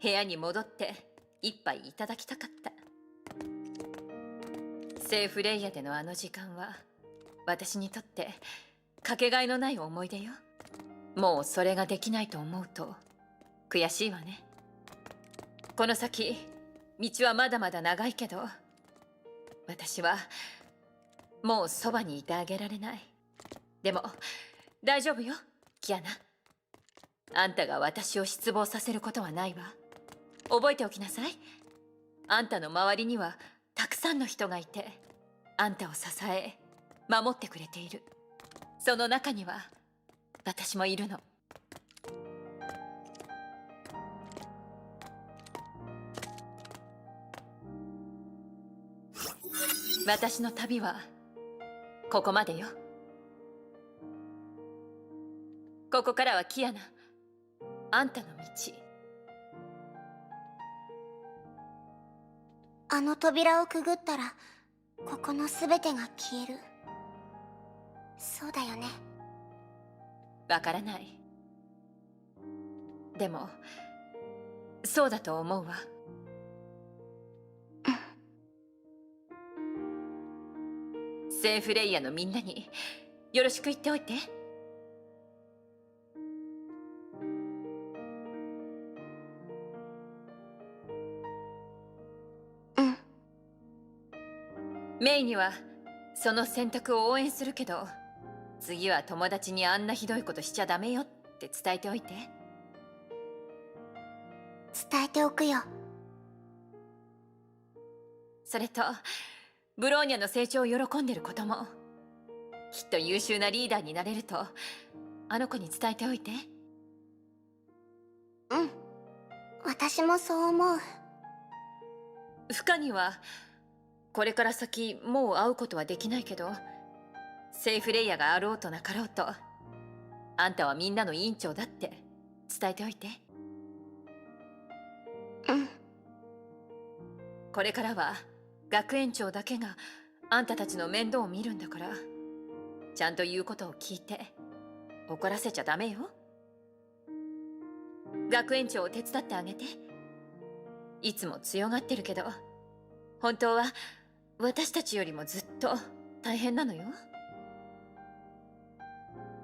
部屋に戻って一杯いただきたかった。セーフレイヤでのあの時間は私にとってかけがえのない思い出よ。もうそれができないと思うと悔しいわね。この先道はまだまだ長いけど、私はもうそばにいてあげられない。でも大丈夫よ、キアナ。あんたが私を失望させることはないわ。覚えておきなさい。あんたの周りにはたくさんの人がいて、あんたを支え守ってくれている。その中には私もいるの。私の旅はここまでよ。ここからはキアナ、あんたの道。あの扉をくぐったらここの全てが消える。そうだよね。わからない。でもそうだと思うわ。セーフレイヤのみんなによろしく言っておいて。うん。メイにはその選択を応援するけど、次は友達にあんなひどいことしちゃダメよって伝えておいて。伝えておくよ。それとブローニャの成長を喜んでることも、きっと優秀なリーダーになれるとあの子に伝えておいて。うん、私もそう思う。フカにはこれから先もう会うことはできないけど、セーフレイヤがあろうとなかろうとあんたはみんなの委員長だって伝えておいて。うん。これからは学園長だけがあんたたちの面倒を見るんだから、ちゃんと言うことを聞いて怒らせちゃダメよ。学園長を手伝ってあげて。いつも強がってるけど本当は私たちよりもずっと大変なのよ。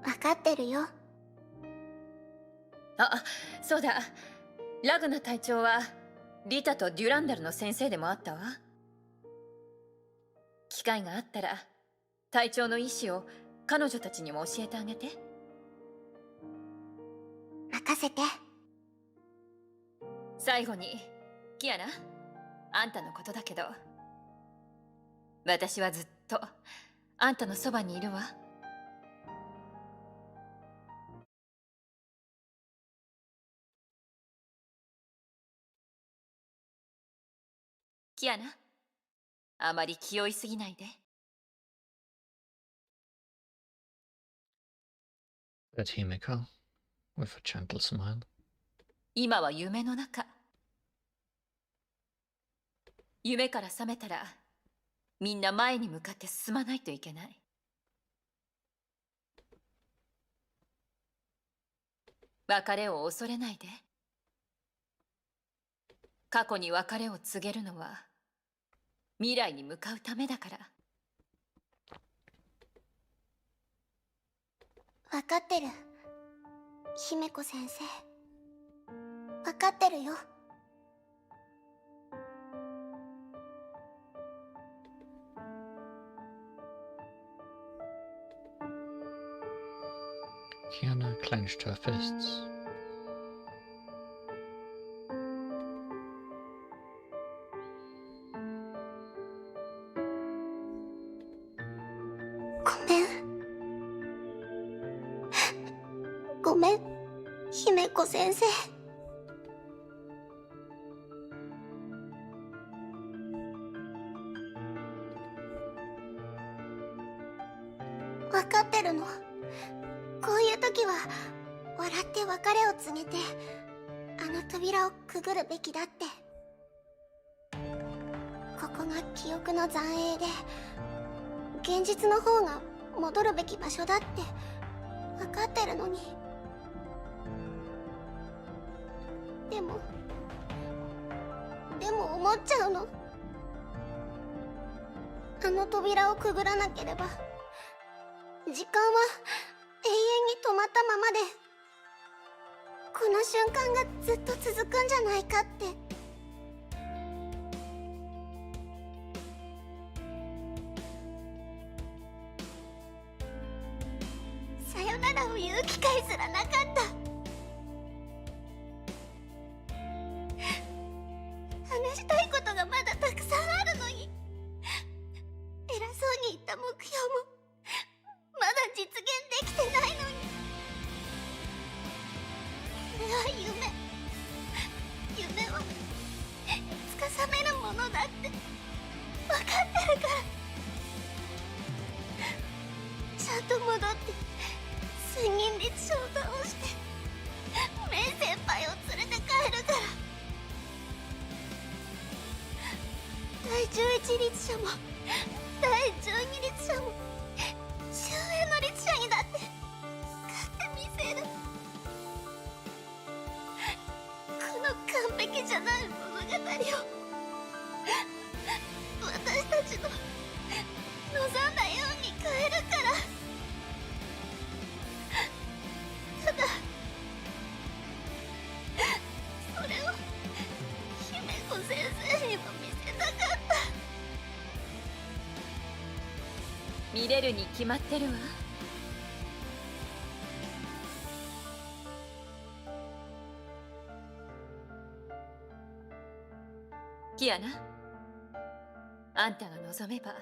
分かってるよ。あ、そうだ。ラグナ隊長はリタとデュランダルの先生でもあったわ。機会があったら隊長の意思を彼女たちにも教えてあげて。任せて。最後にキアナ、あんたのことだけど、私はずっとあんたのそばにいるわ。キアナ、あまり気負いすぎないで。Said Himiko, with a gentle smile. 今は夢の中。夢から覚めたらみんな前に向かって進まないといけない。別れを恐れないで。過去に別れを告げるのは未来に向かうためだから。分かってる、姫子先生。分かってるよ。Kiana clenched her fists. ごめん、姫子先生。分かってるの。こういう時は笑って別れを告げてあの扉をくぐるべきだって。ここが記憶の残影で現実の方が戻るべき場所だって分かってるのに。でも思っちゃうの。あの扉をくぐらなければ時間は永遠に止まったままで、この瞬間がずっと続くんじゃないかって。さよならを言う機会すらなかった。話したいことがまだたくさんあるのに、偉そうに言った目標もまだ実現できてないのに。これは夢をつかさめるものだって分かってるから。1律者も第12律者も終焉の律者にだって勝ってみせる。この完璧じゃない物語を私たちの望んだように変えるから。ただそれを姫子先生にも見せたかった。見れるに決まってるわ。キアナ、あんたが望めば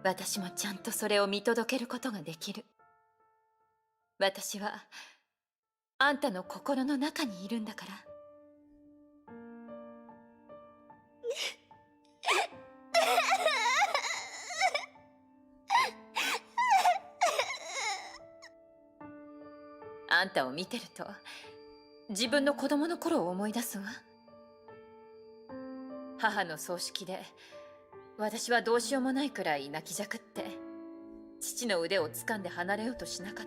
私もちゃんとそれを見届けることができる。私はあんたの心の中にいるんだから。あんたを見てると自分の子供の頃を思い出すわ。母の葬式で私はどうしようもないくらい泣きじゃくって父の腕を掴んで離れようとしなかっ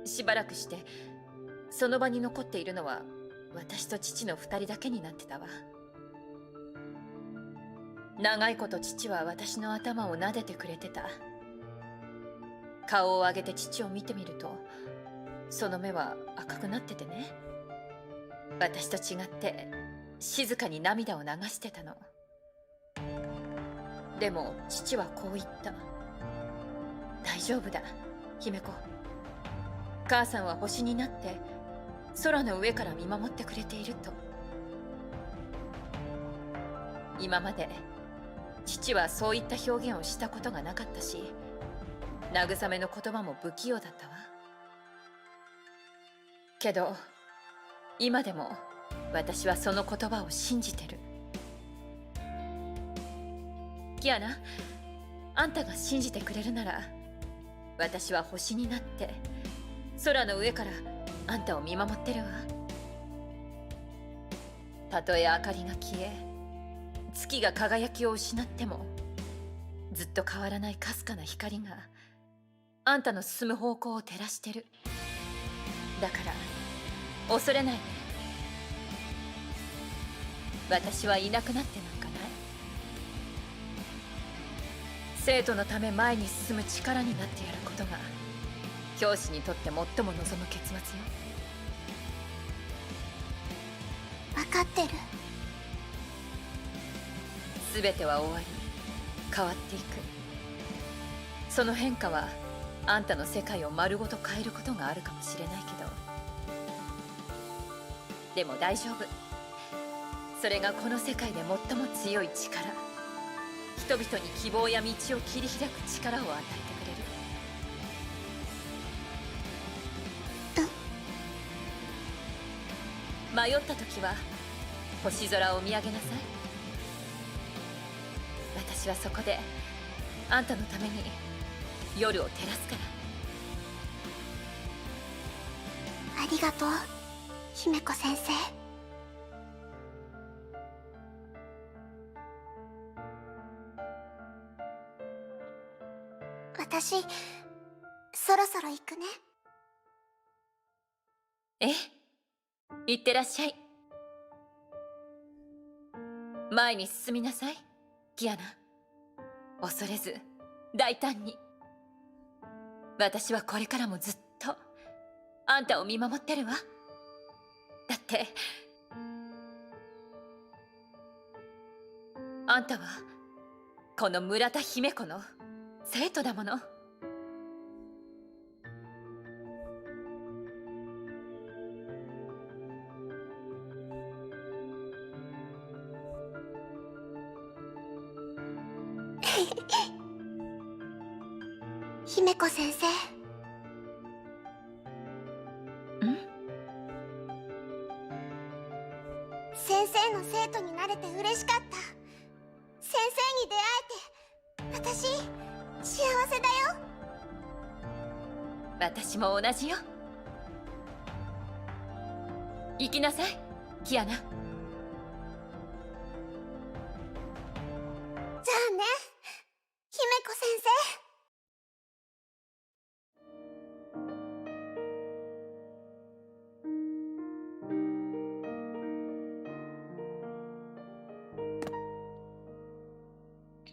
た。しばらくしてその場に残っているのは私と父の2人だけになってたわ。長いこと父は私の頭を撫でてくれてた。顔を上げて父を見てみるとその目は赤くなっててね、私と違って静かに涙を流してたの。でも父はこう言った。大丈夫だ、姫子。母さんは星になって空の上から見守ってくれていると。今まで父はそういった表現をしたことがなかったし、慰めの言葉も不器用だったわ。けど今でも私はその言葉を信じてる。キアナ、あんたが信じてくれるなら私は星になって空の上からあんたを見守ってるわ。たとえ明かりが消え月が輝きを失ってもずっと変わらないかすかな光があんたの進む方向を照らしてる。だから恐れないで。私はいなくなってなんかない。生徒のため前に進む力になってやることが教師にとって最も望む結末よ。分かってる。全ては終わり変わっていく。その変化はあんたの世界を丸ごと変えることがあるかもしれないけど、でも大丈夫。それがこの世界で最も強い力、人々に希望や道を切り開く力を与えてくれる。迷った時は星空を見上げなさい。私はそこであんたのために夜を照らすから。ありがとう、姫子先生。私そろそろ行くね。ええ、行ってらっしゃい。前に進みなさい、キアナ。恐れず大胆に。私はこれからもずっとあんたを見守ってるわ。だってあんたはこの村田姫子の生徒だもの。姫子先生。先生の生徒になれて嬉しかった。先生に出会えて私幸せだよ。私も同じよ。行きなさい、キアナ。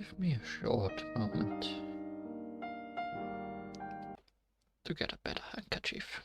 Give me a short moment to get a better handkerchief.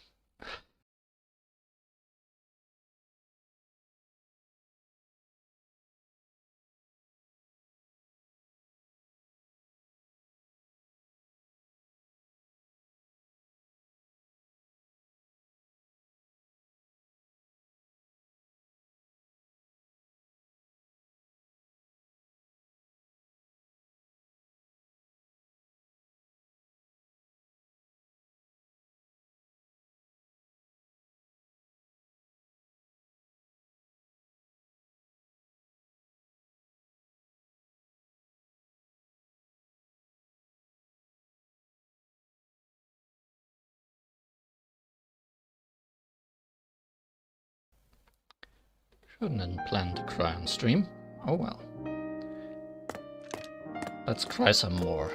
Shouldn't plan to cry on stream. Oh well. Let's cry some more.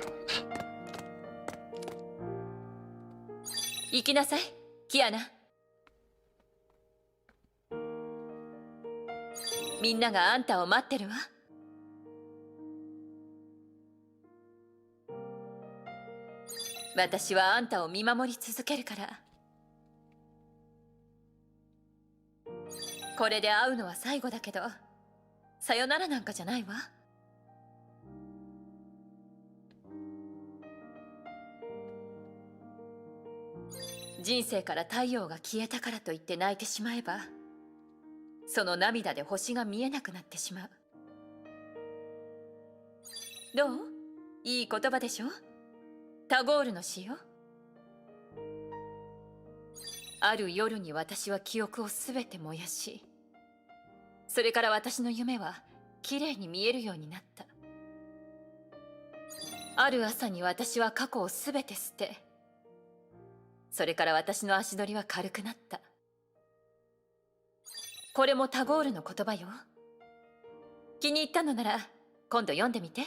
行きなさい、キアナ。みんながあんたを待ってるわ。私はあんたを見守り続けるから。これで会うのは最後だけど、さよならなんかじゃないわ。人生から太陽が消えたからといって泣いてしまえば、その涙で星が見えなくなってしまう。どう？いい言葉でしょ？タゴールの詩よ。ある夜に私は記憶をすべて燃やし、それから私の夢はきれいに見えるようになった。ある朝に私は過去をすべて捨て、それから私の足取りは軽くなった。これもタゴールの言葉よ。気に入ったのなら今度読んでみて。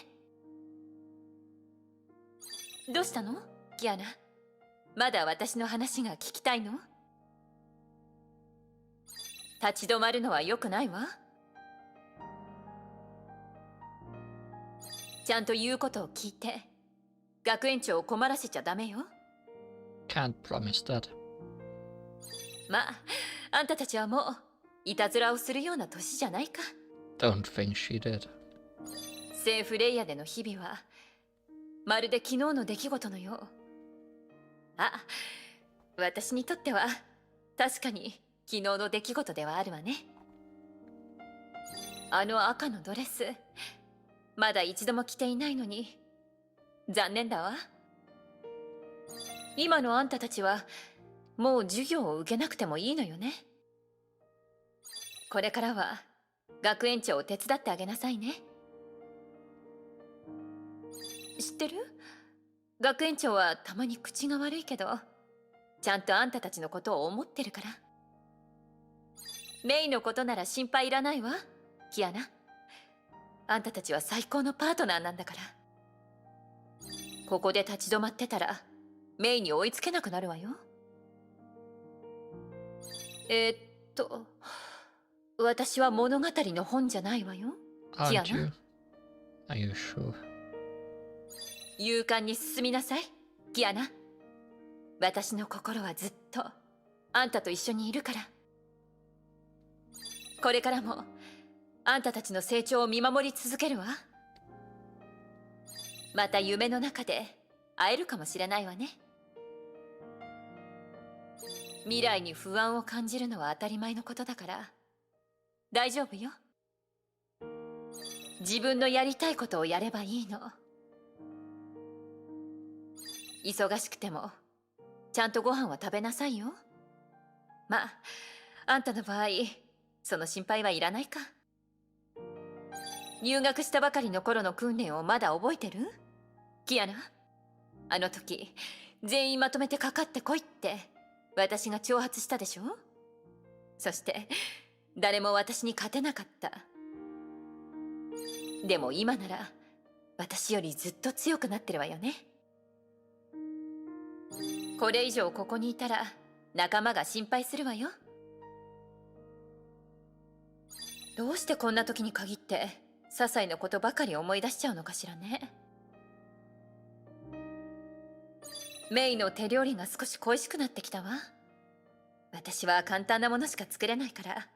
どうしたの？キアナ。まだ私の話が聞きたいの？立ち止まるのは良くないわ。ちゃんと言うことを聞いて、学園長を困らせちゃダメよ。Can't promise that. まあ、あんたたちはもういたずらをするような年じゃないか。Don't think she did. 聖フレイヤでの日々はまるで昨日の出来事のよう。あ、私にとっては確かに昨日の出来事ではあるわね。あの赤のドレス、まだ一度も着ていないのに残念だわ。今のあんたたちはもう授業を受けなくてもいいのよね。これからは学園長を手伝ってあげなさいね。知ってる？学園長はたまに口が悪いけど、ちゃんとあんたたちのことを思ってるから。メイのことなら心配いらないわ、キアナ。あんたたちは最高のパートナーなんだから。ここで立ち止まってたらメイに追いつけなくなるわよ。私は物語の本じゃないわよ、キア Aren't ナ。 you? Are you sure? 勇敢に進みなさい、キアナ。私の心はずっとあんたと一緒にいるから。これからもあんたたちの成長を見守り続けるわ。また夢の中で会えるかもしれないわね。未来に不安を感じるのは当たり前のことだから大丈夫よ。自分のやりたいことをやればいいの。忙しくてもちゃんとご飯は食べなさいよ。まあ、あんたの場合その心配はいらないか。入学したばかりの頃の訓練をまだ覚えてる？キアナ。あの時全員まとめてかかってこいって私が挑発したでしょ。そして誰も私に勝てなかった。でも今なら私よりずっと強くなってるわよね。これ以上ここにいたら仲間が心配するわよ。どうしてこんな時に限って些細なことばかり思い出しちゃうのかしらね。メイの手料理が少し恋しくなってきたわ。私は簡単なものしか作れないから。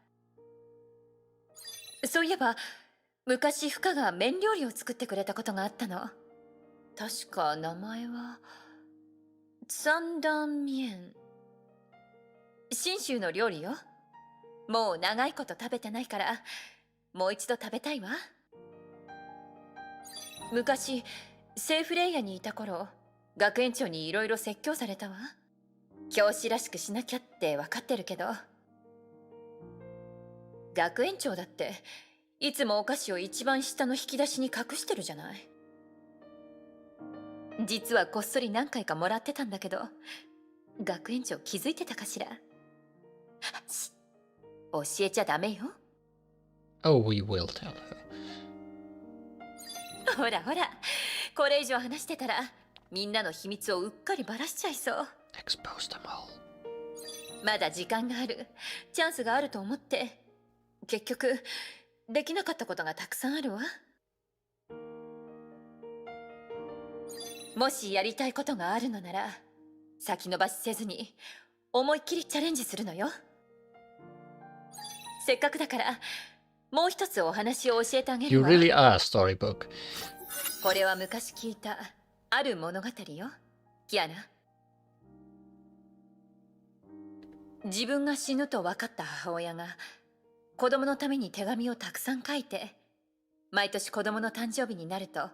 そういえば昔フカが麺料理を作ってくれたことがあったの。確か名前は三段面。信州の料理よ。もう長いこと食べてないからもう一度食べたいわ。昔セーフレイヤにいた頃、学園長にいろいろ説教されたわ。教師らしくしなきゃって分かってるけど、学園長だっていつもお菓子を一番下の引き出しに隠してるじゃない。実はこっそり何回かもらってたんだけど、学園長気づいてたかしら。し教えちゃダメよ。Oh, we will tell her. ほらほら、これ以上話してたらみんなの秘密をうっかりばらしちゃいそう。 Expose them all. まだ時間がある、チャンスがあると思って結局できなかったことがたくさんあるわ。もしやりたいことがあるのなら先延ばしせずに思いっきりチャレンジするのよ。せっかくだからもう一つお話を教えてあげ You るわ。 really are a storybook. これは昔聞いたある物語よ、キアナ。自分が死ぬと分かった母親が子供のために手紙をたくさん書いて、毎年子供の誕生日になると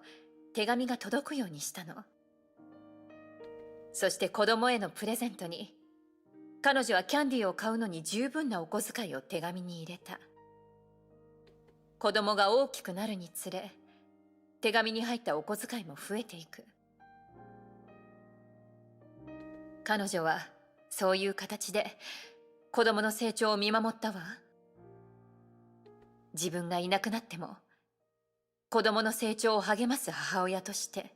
手紙が届くようにしたの。そして子供へのプレゼントに彼女はキャンディーを買うのに十分なお小遣いを手紙に入れた。子供が大きくなるにつれ手紙に入ったお小遣いも増えていく。彼女はそういう形で子供の成長を見守ったわ。自分がいなくなっても子供の成長を励ます母親として。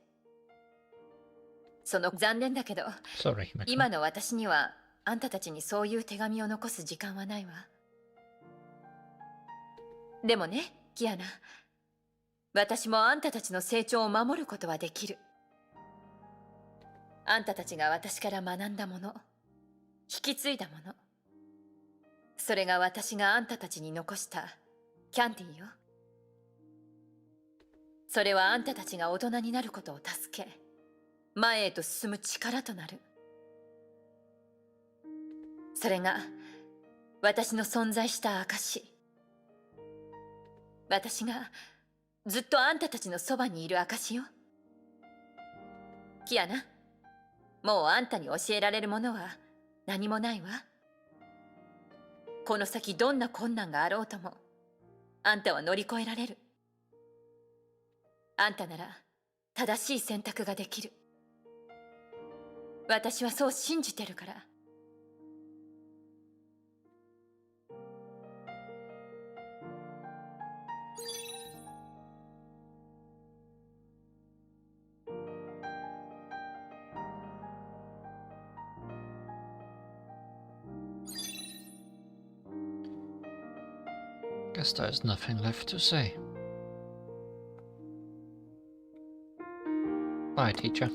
その残念だけど Sorry, Himeko. 今の私にはあんたたちにそういう手紙を残す時間はないわ。でもね、キアナ、私もあんたたちの成長を守ることはできる。あんたたちが私から学んだもの、引き継いだもの、それが私があんたたちに残したキャンディーよ。それはあんたたちが大人になることを助け、前へと進む力となる。それが私の存在した証。私がずっとあんたたちのそばにいる証よ。キアナ、もうあんたに教えられるものは何もないわ。この先どんな困難があろうともあんたは乗り越えられる。あんたなら正しい選択ができる。私はそう信じてるから。Guess there's nothing left to say. Bye, teacher.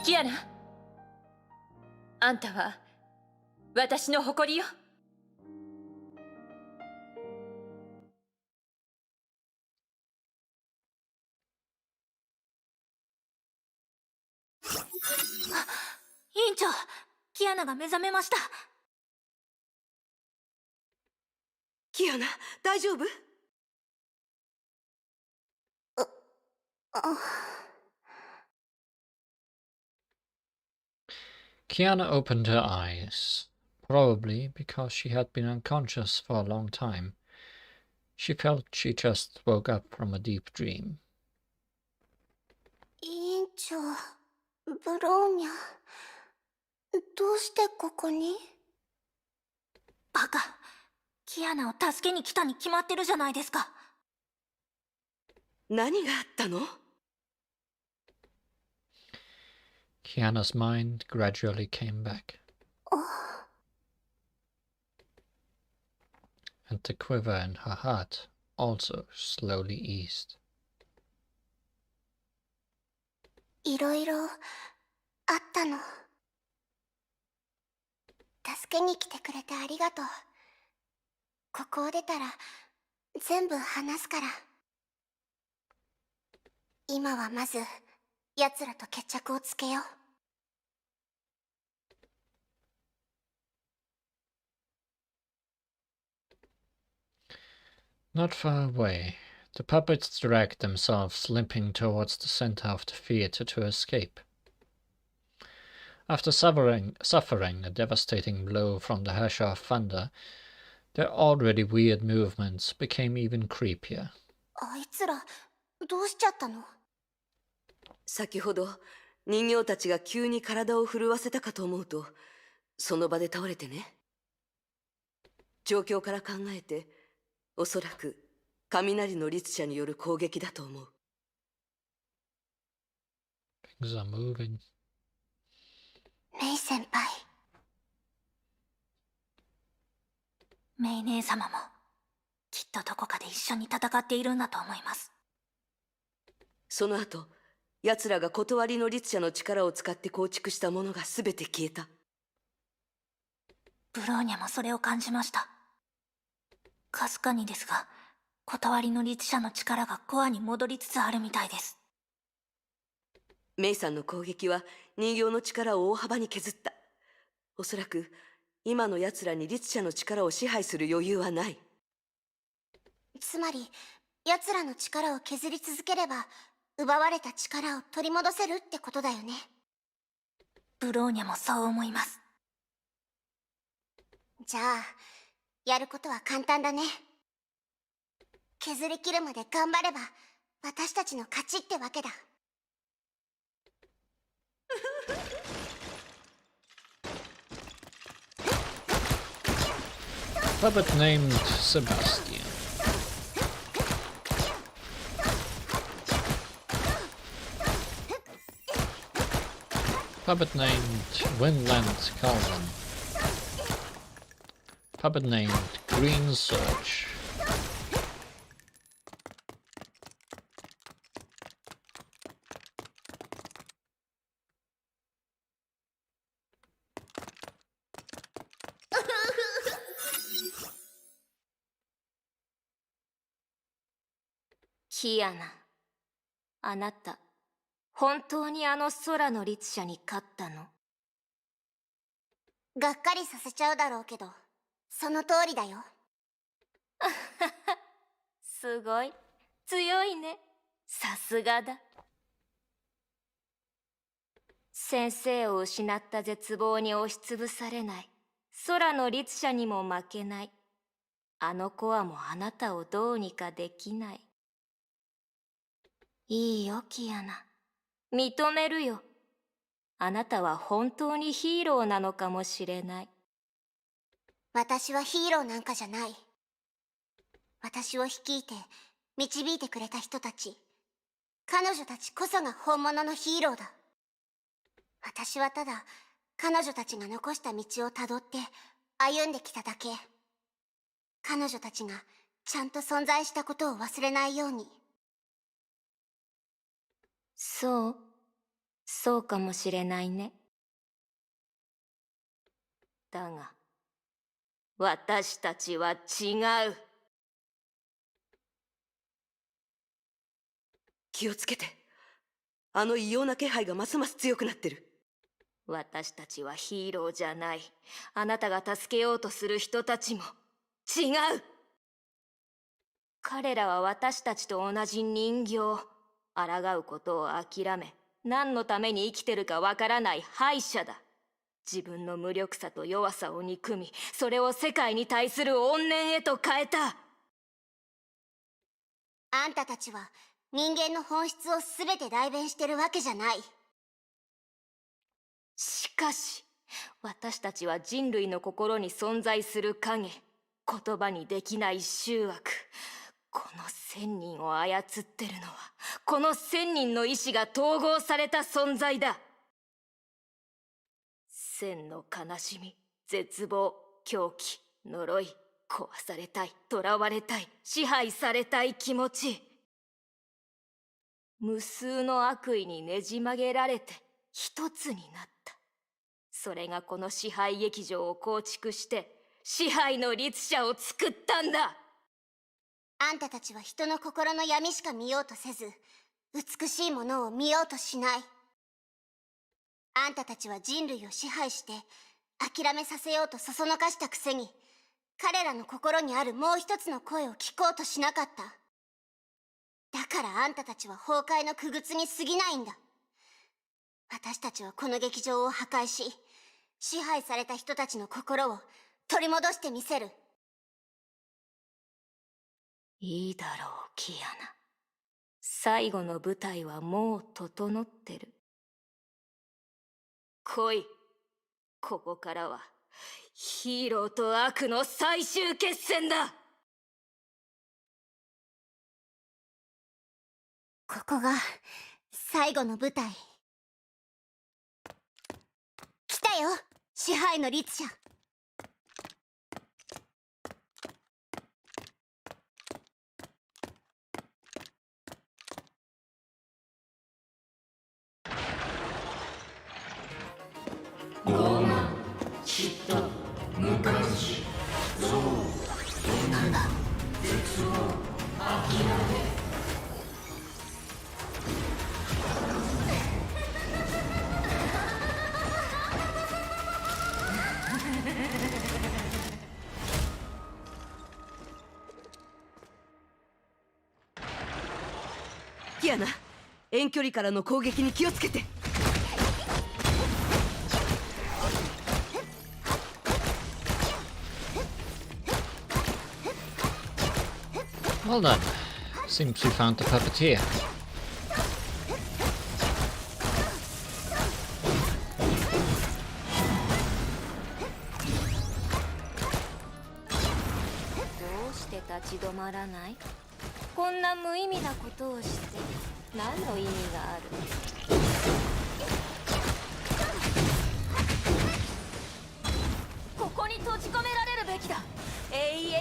キアナ、あんたは私の誇りよ。委員長、キアナが目覚めました。キアナ、大丈夫？ Kiana opened her eyes, probably because she had been unconscious for a long time. She felt she just woke up from a deep dream. 委員長、ブローニャ、どうしてここに？バカ、キアナを助けに来たに決まってるじゃないですか。何があったの？ Kiana's mind gradually came back. And the quiver in her heart also slowly eased. いろいろあったの。助けに来てくれてありがとう。ここを出たら全部話すから。今はまず奴らと決着をつけよう。Not far away, the puppets dragged themselves limping towards the center of the theater to escape. After suffering a devastating blow from the Herrscher of Thunder, their already weird movements became even creepier. あいつらどうしちゃったの？先ほど人形たちが急に体を震わせたかと思うと、その場で倒れてね。状況から考えて、おそらく雷の律者による攻撃だと思う。Things are moving. メイ先輩。メイ姉様もきっとどこかで一緒に戦っているんだと思います。その後、奴らが断りの律者の力を使って構築したものが全て消えた。ブローニャもそれを感じました。かすかにですが、断りの律者の力がコアに戻りつつあるみたいです。メイさんの攻撃は人形の力を大幅に削った。おそらく今の奴らに律者の力を支配する余裕はない。つまり奴らの力を削り続ければ奪われた力を取り戻せるってことだよね。ブローニャもそう思います。じゃあやることは簡単だね。削り切るまで頑張れば私たちの勝ちってわけだ。Puppet named Sebastian. Puppet named Winland Calvin. Puppet named Green Surge.「キアナ、あなた本当にあの空の律者に勝ったの？」がっかりさせちゃうだろうけど、その通りだよ。すごい強いね。さすがだ。先生を失った絶望に押しつぶされない、空の律者にも負けない、あの子はもうあなたをどうにかできない。いいよキアナ、認めるよ。あなたは本当にヒーローなのかもしれない。私はヒーローなんかじゃない。私を率いて導いてくれた人たち、彼女たちこそが本物のヒーローだ。私はただ彼女たちが残した道をたどって歩んできただけ。彼女たちがちゃんと存在したことを忘れないように。そうかもしれないね。だが私たちは違う。気をつけて。あの異様な気配がますます強くなってる。私たちはヒーローじゃない。あなたが助けようとする人たちも違う。彼らは私たちと同じ人形。抗うことを諦め、何のために生きてるかわからない敗者だ。自分の無力さと弱さを憎み、それを世界に対する怨念へと変えた。あんたたちは人間の本質を全て代弁してるわけじゃない。しかし、私たちは人類の心に存在する影、言葉にできない醜悪。この1000人を操ってるのは、この1000人の意志が統合された存在だ。1000の悲しみ、絶望、狂気、呪い、壊されたい、囚われたい、支配されたい気持ち。無数の悪意にねじ曲げられて一つになった。それがこの支配劇場を構築して支配の律者を作ったんだ。あんたたちは人の心の闇しか見ようとせず、美しいものを見ようとしない。あんたたちは人類を支配して諦めさせようとそそのかしたくせに、彼らの心にあるもう一つの声を聞こうとしなかった。だからあんたたちは崩壊の傀儡に過ぎないんだ。私たちはこの劇場を破壊し、支配された人たちの心を取り戻してみせる。いいだろう、キアナ。最後の舞台はもう整ってる。来い。ここからはヒーローと悪の最終決戦だ。ここが最後の舞台。来たよ、支配の律者。キアナ、遠距離からの攻撃に気をつけて。Well then, seems we found the puppeteer.立ち止まらない？こんな無意味なことをして何の意味がある？ここに閉じ込められるべきだ。永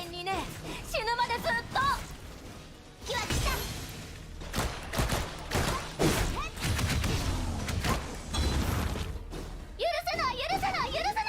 遠にね、死ぬまでずっと。キワ来た。許せない許せない許せない。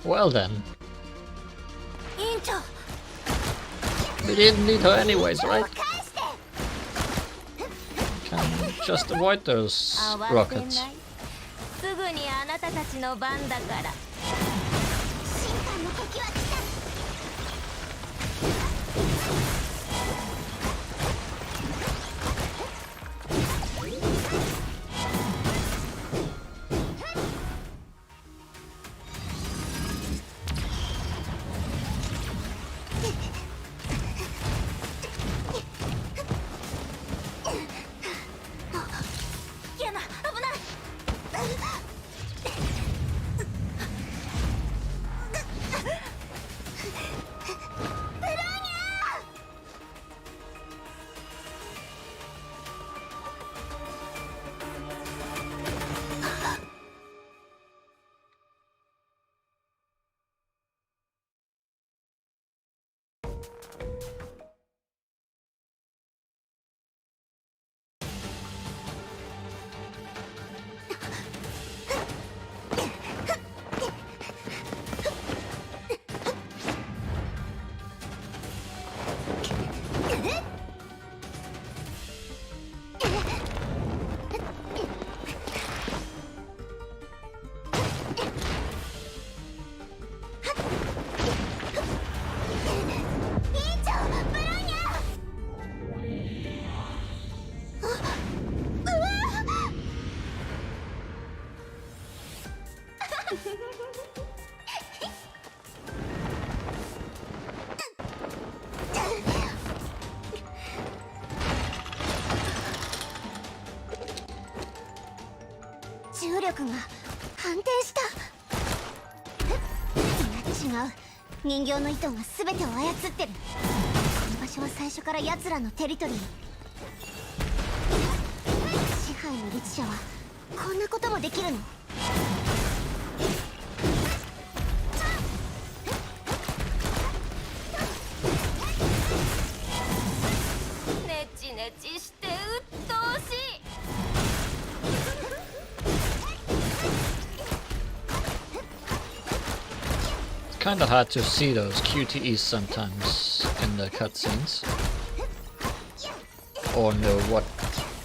Well then, 委員長、 we didn't need her anyways, right? 返して。 Can just avoid those 慌て rockets. ない。すぐにあなたたちの番だから。審判の時は来た。キアナ、危ない。力が反転した。いや違う、人形の糸が全てを操ってる。この場所は最初から奴らのテリトリー。支配の律者はこんなこともできるの？ネチネチして鬱陶しい。Kinda hard to see those QTEs sometimes in the cutscenes. Or know what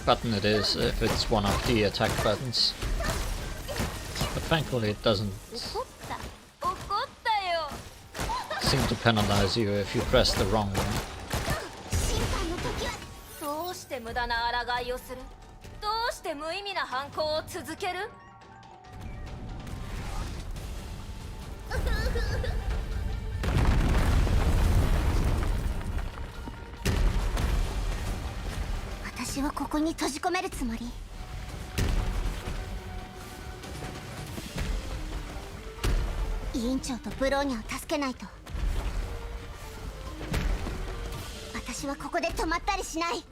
button it is if it's one of the attack buttons. But thankfully it doesn't 怒ったよ。 seem to penalize you if you press the wrong one. どうして無駄な抗いをする？どうして無意味な反抗を続ける？私はここに閉じ込めるつもり？委員長とブローニャを助けないと。私はここで止まったりしない。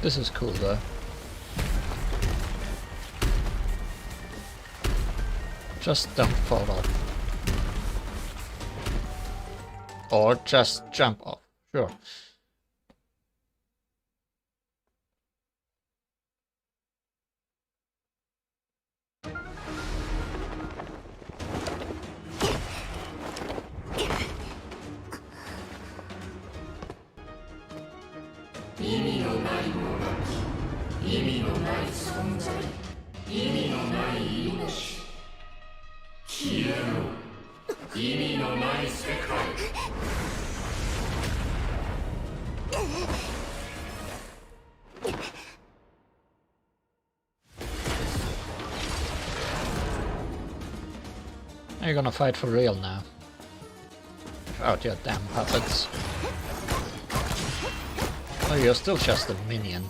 This is cool though. Just don't fall off. Or just jump off. Sure. You're gonna fight for real now. Without your damn puppets. Oh, you're still just a minion.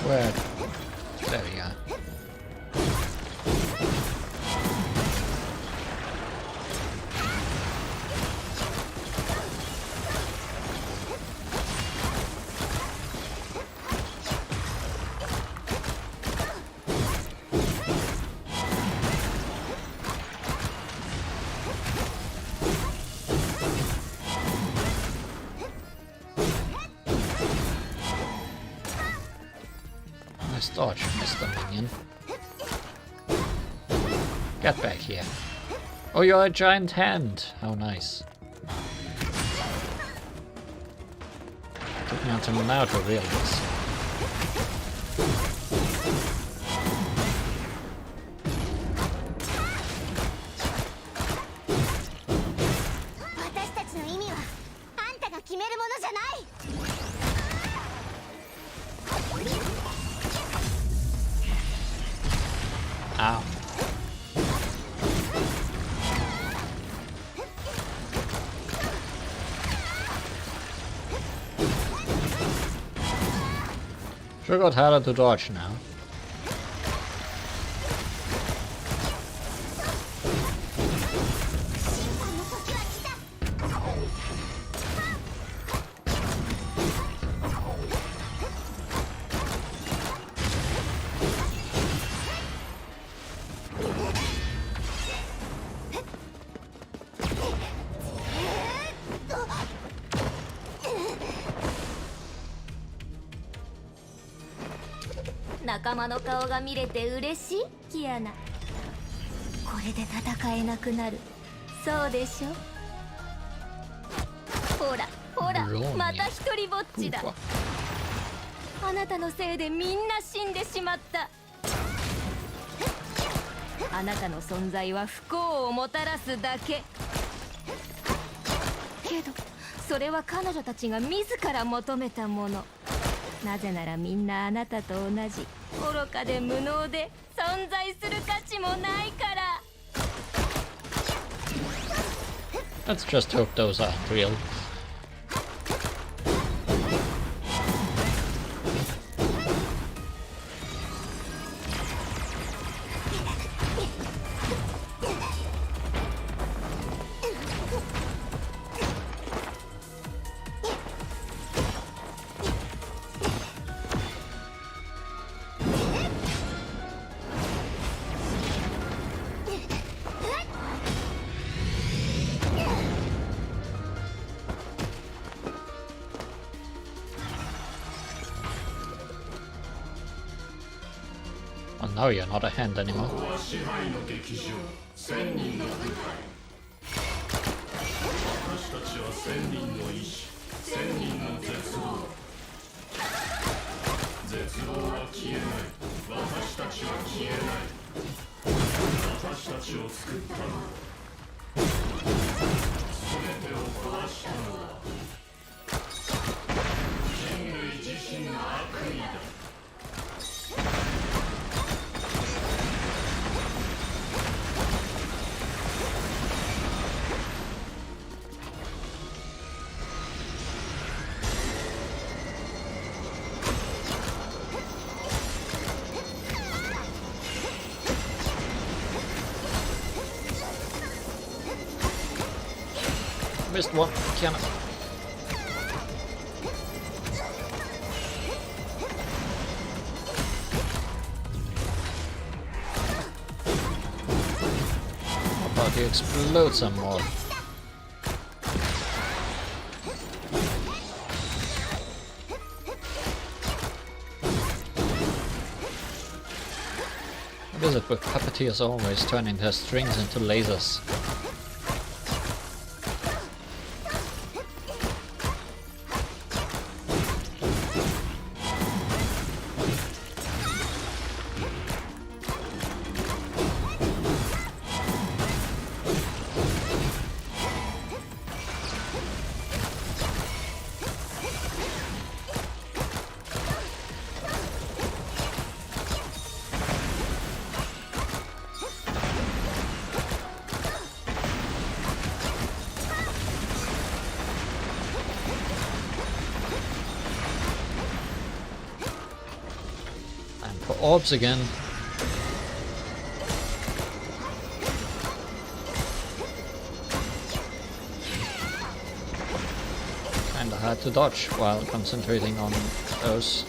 Where? There we are. Nice dodge, Mr. Minion. Get back here. Oh, you're a giant hand. How nice. Took me until now to realize. Ow. Sure got harder to dodge now.「仲間の顔が見れて嬉しいキアナ。これで戦えなくなる。そうでしょ。ほらほら、また一人ぼっちだ。あなたのせいでみんな死んでしまった。あなたの存在は不幸をもたらすだけ。けどそれは彼女たちが自ら求めたもの。なぜならみんなあなたと同じ愚かで無能で存在する価値もないから。 Let's just hope those aren't real. Well, now you're not a hand anymore. 支配の劇場千人の舞台私たちは千人の意志千人の絶望絶望は消えない私たちは消えない私たちを作ったのは全てを壊したのは人類自身の悪意だ Missed one. Cannon. How about you explode some more? What is it with puppeteers always turning their strings into lasers? Orbs again. Kinda hard to dodge while concentrating on those.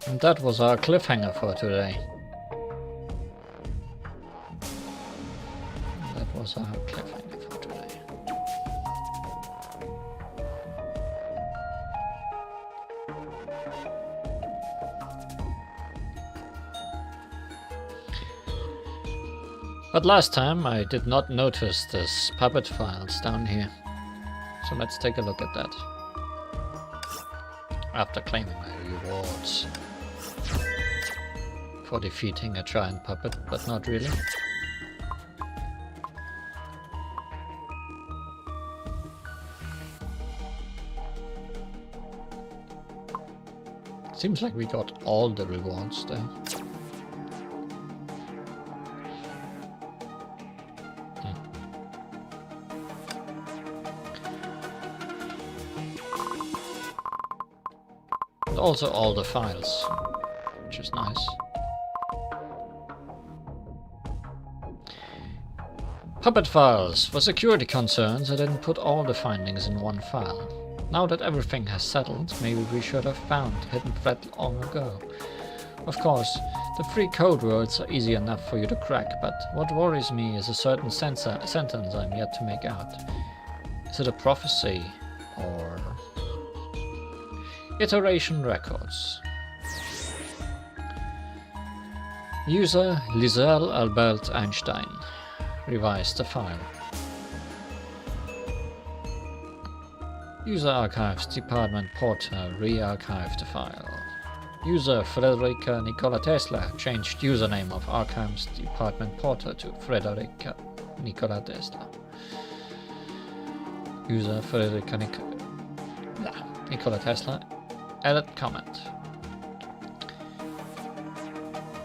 And that was our cliffhanger for today. That was our cliffhanger for today. But last time I did not notice this puppet files down here. So let's take a look at that. After claiming my rewards for defeating a giant puppet, but not really. Seems like we got all the rewards there. And also all the files, which is nice. Puppet files. For security concerns, I didn't put all the findings in one file. Now that everything has settled, maybe we should have found hidden thread long ago. Of course, the 3 code words are easy enough for you to crack, but what worries me is a certain sentence I'm yet to make out. Is it a prophecy or... Iteration records. User Lisel Albert Einstein. Revise the file. User Archives Department Porter re-archived the file. User Frederica Nikola Tesla changed username of Archives Department Porter to Frederica Nikola Tesla. User Frederica Nikola Tesla. Edit comment.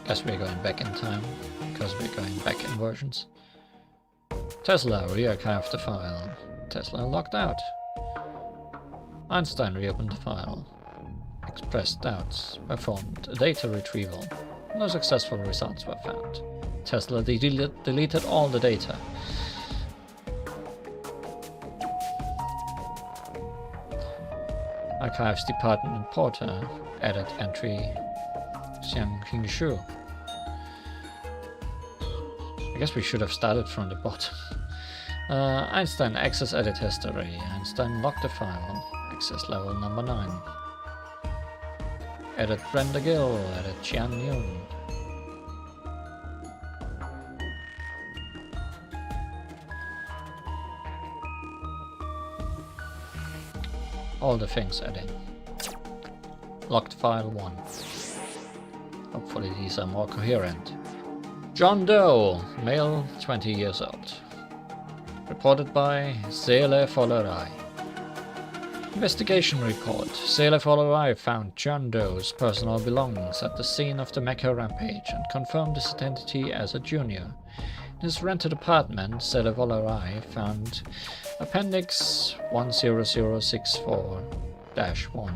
Guess we're going back in time, because we're going back in versions. Tesla re-archived the file. Tesla logged out. Einstein reopened the file. Expressed doubts. Performed a data retrieval. No successful results were found. Tesla deleted all the data. Archives Department Porter added entry Xiang Shu. I guess we should have started from the bottom. Einstein access edit history. Einstein locked the file. Access level number 9. Edit Brenda Gill. Edit Jian Yun. All the things adding. Locked file 1. Hopefully these are more coherent. John Doe, male, 20 years old. Reported by Seele Follerai. Investigation report. Seele Follerai found John Doe's personal belongings at the scene of the Mecha rampage and confirmed his identity as a junior. In his rented apartment, Seele Follerai found Appendix 10064-1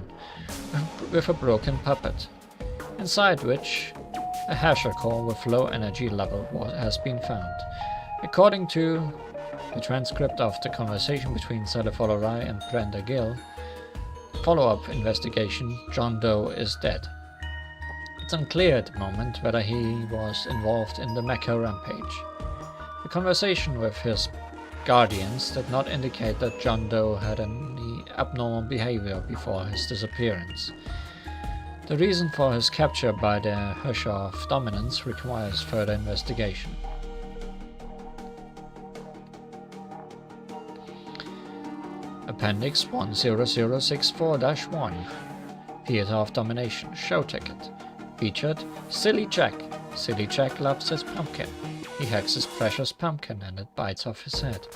with a broken puppet, inside which a hasher core with low energy level has been found. According to the transcript of the conversation between Seele Follerai and Brenda Gill, follow-up investigation, John Doe is dead. It's unclear at the moment whether he was involved in the Mecha rampage. The conversation with his guardians did not indicate that John Doe had any abnormal behavior before his disappearance. The reason for his capture by the Hushoff dominance requires further investigation. Appendix 10064-1 Theater of Domination Show Ticket. Featured Silly Jack. Silly Jack loves his pumpkin. He hacks his precious pumpkin and it bites off his head.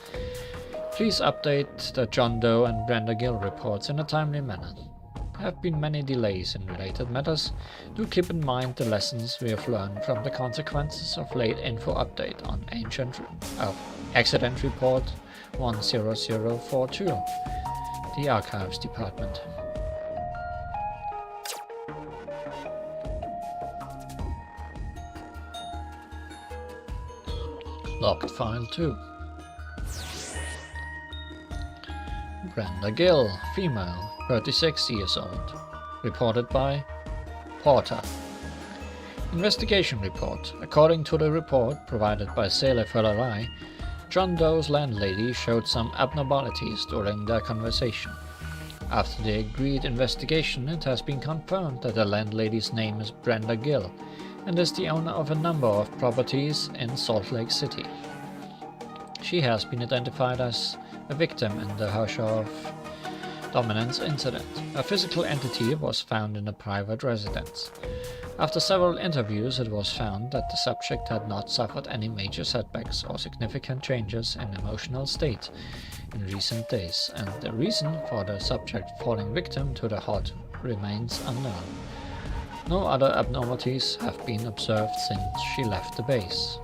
Please update the John Doe and Brenda Gill reports in a timely manner. There have been many delays in related matters. Do keep in mind the lessons we have learned from the consequences of late info update on Accident Report 10042, the Archives Department. Locked File 2. Brenda Gill, female, 36 years old. Reported by Porter. Investigation report. According to the report provided by Seele Follerai, John Doe's landlady showed some abnormalities during their conversation. After the agreed investigation, it has been confirmed that the landlady's name is Brenda Gill and is the owner of a number of properties in Salt Lake City. She has been identified as a victim in the Hushoff dominance incident. A physical entity was found in a private residence. After several interviews, it was found that the subject had not suffered any major setbacks or significant changes in emotional state in recent days, and the reason for the subject falling victim to the HOD remains unknown. No other abnormalities have been observed since she left the base.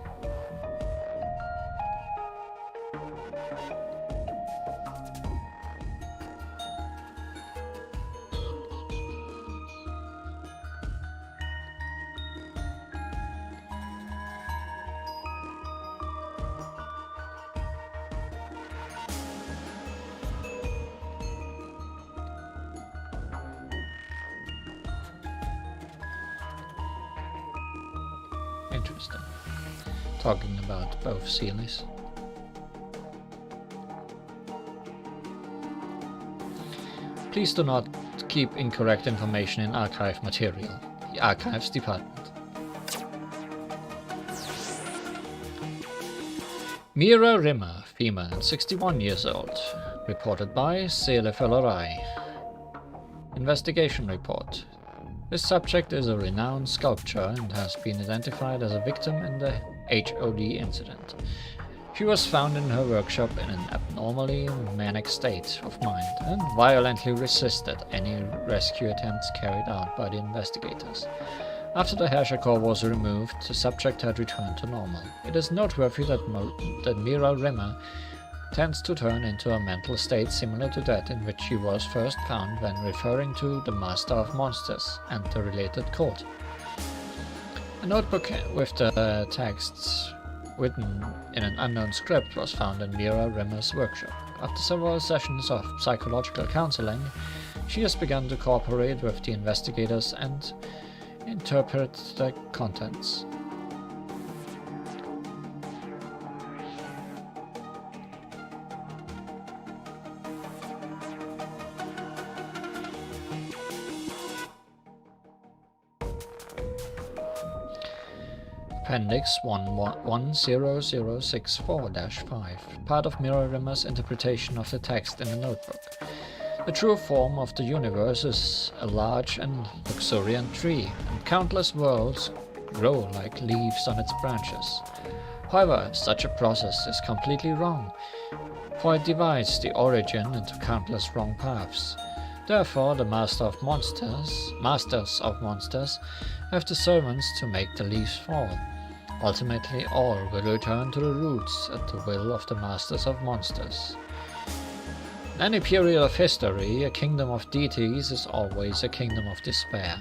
Interesting. Talking about both series. Please do not keep incorrect information in archive material. The Archives Department. Mira Rimmer, female, 61 years old. Reported by Sele Fellerai. Investigation report. This subject is a renowned sculptor and has been identified as a victim in the HOD incident. She was found in her workshop in an abnormally manic state of mind and violently resisted any rescue attempts carried out by the investigators. After the Herrscher core was removed, the subject had returned to normal. It is noteworthy that Mira Rimmer tends to turn into a mental state similar to that in which she was first found when referring to the Master of Monsters and the related court. A notebook with the texts written in an unknown script was found in Mira Rimmer's workshop. After several sessions of psychological counseling, she has begun to cooperate with the investigators and interpret the contents. Appendix 10064-5, part of Mira Rimmer's interpretation of the text in the notebook. The true form of the universe is a large and luxuriant tree, and countless worlds grow like leaves on its branches. However, such a process is completely wrong, for it divides the origin into countless wrong paths. Therefore, the Masters of Monsters have the servants to make the leaves fall. Ultimately, all will return to the roots at the will of the Masters of Monsters. In any period of history, a kingdom of deities is always a kingdom of despair.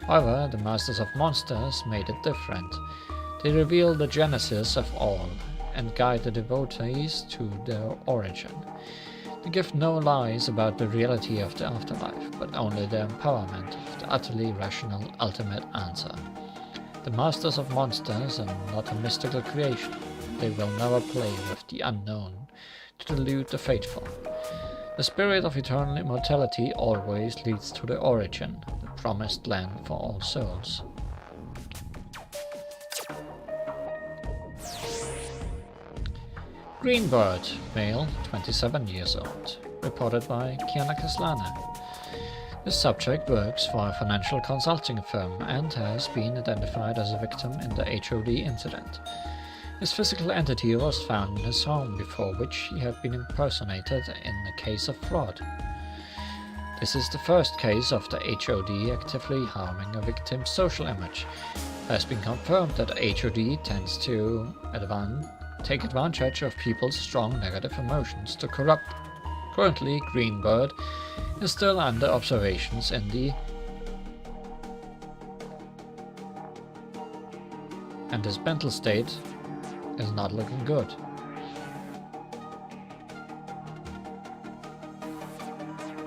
However, the Masters of Monsters made it different. They reveal the genesis of all and guide the devotees to their origin. They give no lies about the reality of the afterlife, but only the empowerment of the utterly rational ultimate answer. The Masters of Monsters are not a mystical creation. They will never play with the unknown to delude the faithful. The spirit of eternal immortality always leads to the origin, the promised land for all souls. Greenbird, male, 27 years old. Reported by Kiana Kaslana. The subject works for a financial consulting firm and has been identified as a victim in the HOD incident. His physical entity was found in his home, before which he had been impersonated in a case of fraud. This is the first case of the HOD actively harming a victim's social image. It has been confirmed that HOD tends to take advantage of people's strong negative emotions to corrupt. Currently, Greenbird is still under observations in the and his mental state is not looking good.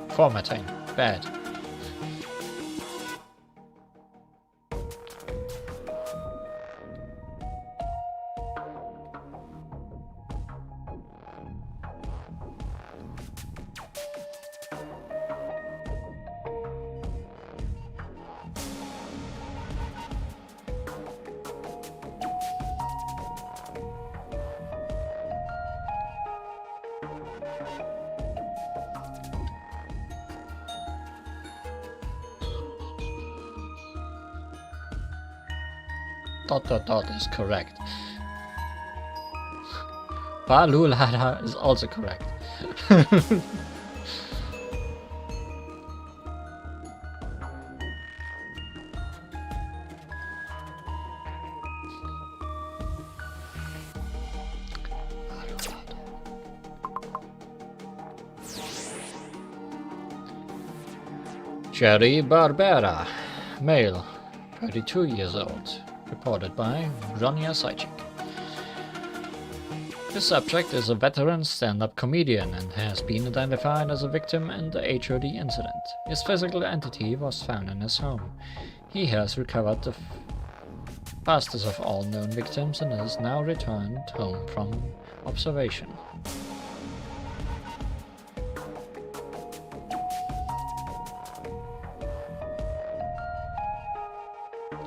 Formatting, bad. ... is correct. Balulada is also correct. Jerry Barbera, male, 32 years old, reported by Bronya Sajcik. The subject is a veteran stand-up comedian and has been identified as a victim in the HOD incident. His physical entity was found in his home. He has recovered the fastest of all known victims and is now returned home from observation.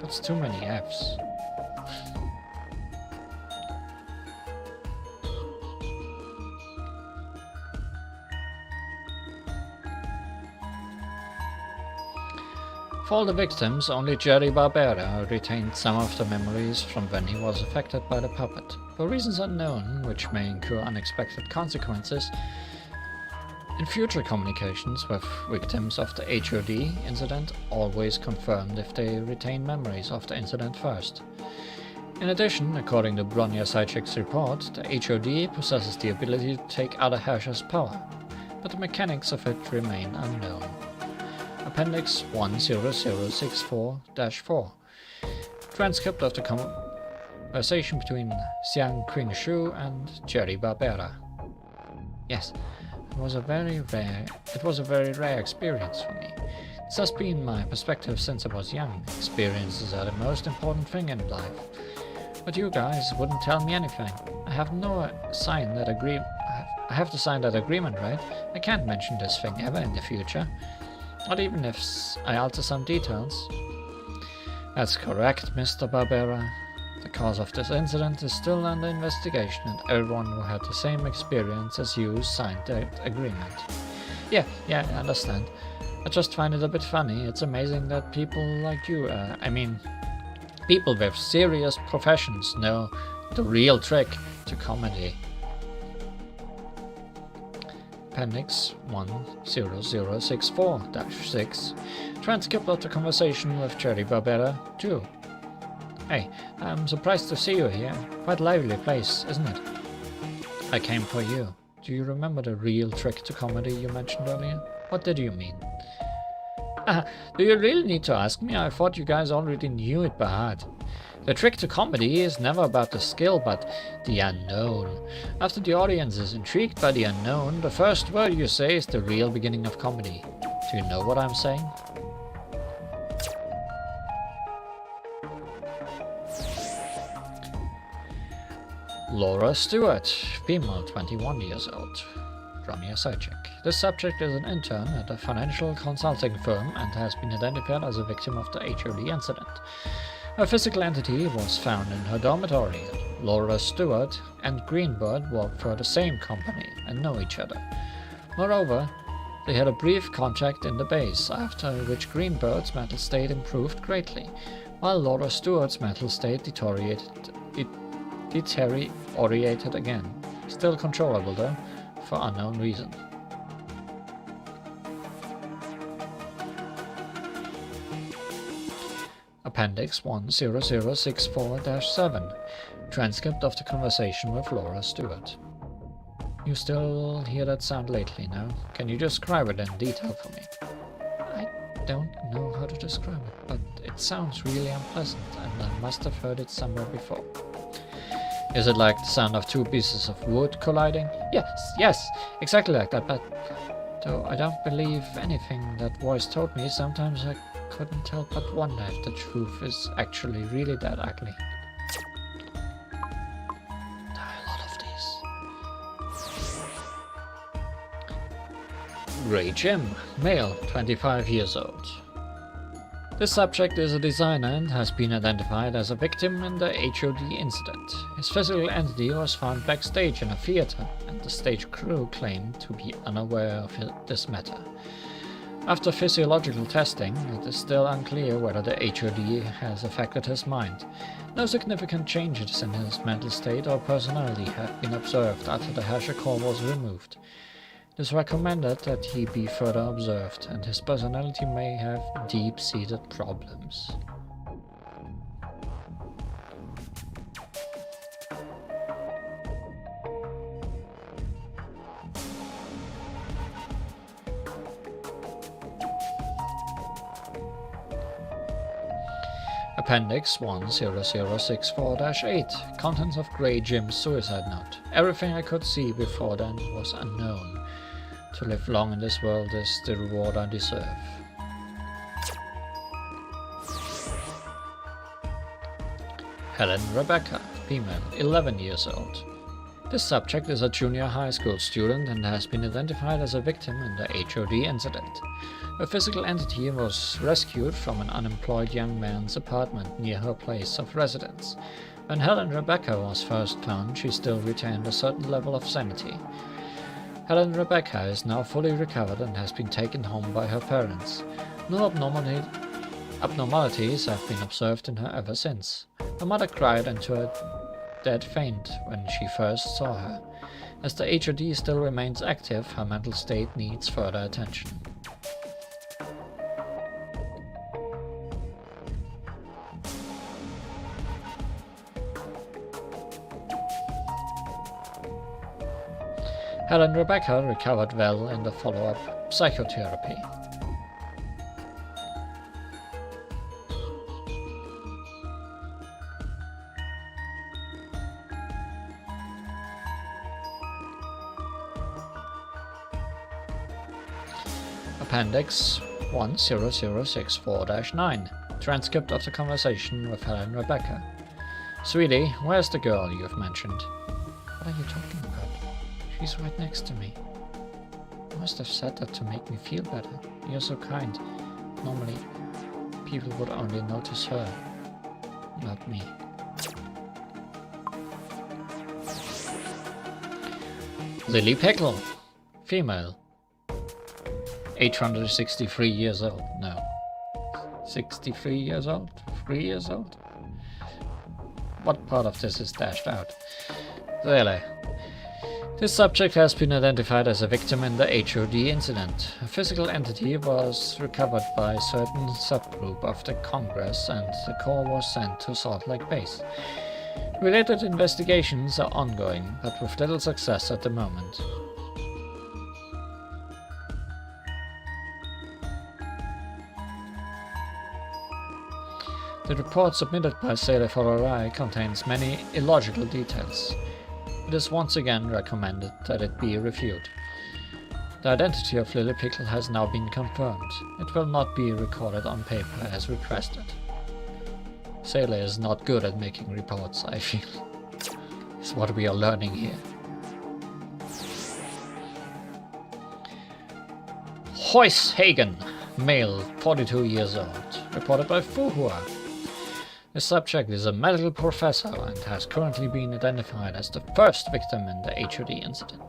That's too many Fs. For all the victims, only Jerry Barbera retained some of the memories from when he was affected by the puppet. For reasons unknown, which may incur unexpected consequences, in future communications with victims of the HOD incident, always confirmed if they retain memories of the incident first. In addition, according to Bronya Sajcik's report, the HOD possesses the ability to take other hashers' power, but the mechanics of it remain unknown. Appendix 10064-4. Transcript of the conversation between Xiang Qingshu and Jerry Barbera. Yes, it was a very rare experience for me. This has been my perspective since I was young. Experiences are the most important thing in life. But you guys wouldn't tell me anything. I have to sign that agreement, right? I can't mention this thing ever in the future. Not even if I alter some details. That's correct, Mr. Barbera. The cause of this incident is still under investigation and everyone who had the same experience as you signed that agreement. Yeah, I understand. I just find it a bit funny. It's amazing that people like you, people with serious professions know the real trick to comedy. Appendix 10064-6. Transcript of the conversation with Jerry Barbera 2. Hey, I'm surprised to see you here. Quite a lively place, isn't it? I came for you. Do you remember the real trick to comedy you mentioned earlier? What did you mean? Do you really need to ask me? I thought you guys already knew it by heart. The trick to comedy is never about the skill, but the unknown. After the audience is intrigued by the unknown, the first word you say is the real beginning of comedy. Do you know what I'm saying? Laura Stewart, female, 21 years old. Bronya Sajcik. This subject is an intern at a financial consulting firm and has been identified as a victim of the HOD incident. A physical entity was found in her dormitory. Laura Stewart and Greenbird work for the same company and know each other. Moreover, they had a brief contact in the base, after which Greenbird's mental state improved greatly, while Laura Stewart's mental state deteriorated again. Still controllable though, for unknown reason. Appendix 10064-7. Transcript of the conversation with Laura Stewart. You still hear that sound lately now? Can you describe it in detail for me? I don't know how to describe it, but it sounds really unpleasant, and I must have heard it somewhere before. Is it like the sound of two pieces of wood colliding? Yes, exactly like that, but though I don't believe anything that voice told me, sometimes I couldn't help but wonder if the truth is actually really that ugly. There are a lot of these. Ray Jim, male, 25 years old. This subject is a designer and has been identified as a victim in the HOD incident. His physical entity was found backstage in a theater, and the stage crew claimed to be unaware of this matter. After physiological testing, it is still unclear whether the HOD has affected his mind. No significant changes in his mental state or personality have been observed after the hasher core was removed. It is recommended that he be further observed, and his personality may have deep-seated problems. Appendix 10064-8. Contents of Grey Jim's suicide note. Everything I could see before then was unknown. To live long in this world is the reward I deserve. Helen Rebecca, female, 11 years old. This subject is a junior high school student and has been identified as a victim in the HOD incident. A physical entity was rescued from an unemployed young man's apartment near her place of residence. When Helen Rebecca was first found, she still retained a certain level of sanity. Helen Rebecca is now fully recovered and has been taken home by her parents. No abnormalities have been observed in her ever since. Her mother cried into a dead faint when she first saw her. As the HOD still remains active, her mental state needs further attention. Helen Rebecca recovered well in the follow-up psychotherapy. Appendix 10064-9. Transcript of the conversation with Helen Rebecca. Sweetie, where's the girl you've mentioned? What are you talking about? She's right next to me. You must have said that to make me feel better. You're so kind. Normally, people would only notice her, not me. Lily Pickle, female. 863 years old. No. 63 years old? 3 years old? What part of this is dashed out? Really. This subject has been identified as a victim in the HOD incident. A physical entity was recovered by a certain subgroup of the Congress and the core was sent to Salt Lake Base. Related investigations are ongoing, but with little success at the moment. The report submitted by Sailor Rai contains many illogical details. It is once again recommended that it be reviewed. The identity of Lily Pickle has now been confirmed. It will not be recorded on paper as requested. Sailor is not good at making reports, I feel. It's what we are learning here. Hoyce Hagen, male, 42 years old, reported by Fuhua. The subject is a medical professor and has currently been identified as the first victim in the HOD incident.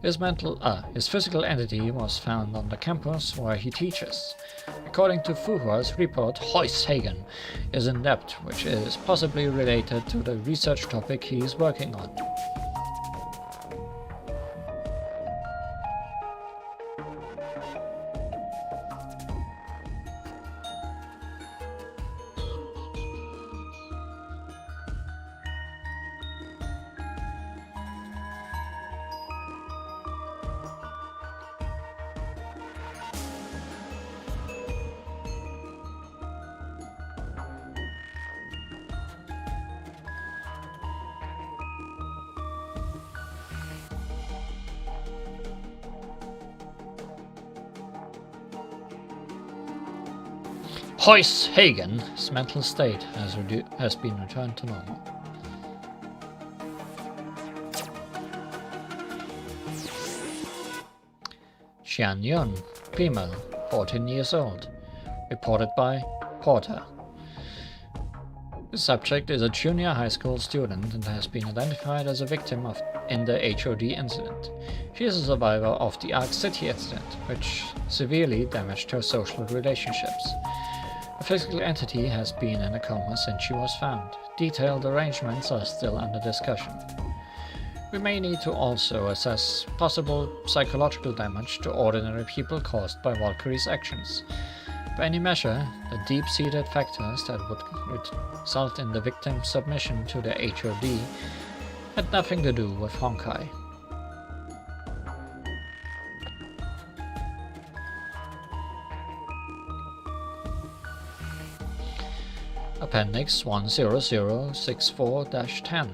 His physical entity was found on the campus where he teaches. According to Fuhua's report, Hoyce Hagen is in debt, which is possibly related to the research topic he is working on. Hoyce Hagen's mental state has been returned to normal. Xian Yun, female, 14 years old, reported by Porter. The subject is a junior high school student and has been identified as a victim in the HOD incident. She is a survivor of the Arc City incident, which severely damaged her social relationships. A physical entity has been in a coma since she was found. Detailed arrangements are still under discussion. We may need to also assess possible psychological damage to ordinary people caused by Valkyrie's actions. By any measure, the deep-seated factors that would result in the victim's submission to the HOD had nothing to do with Honkai. Appendix 10064-10.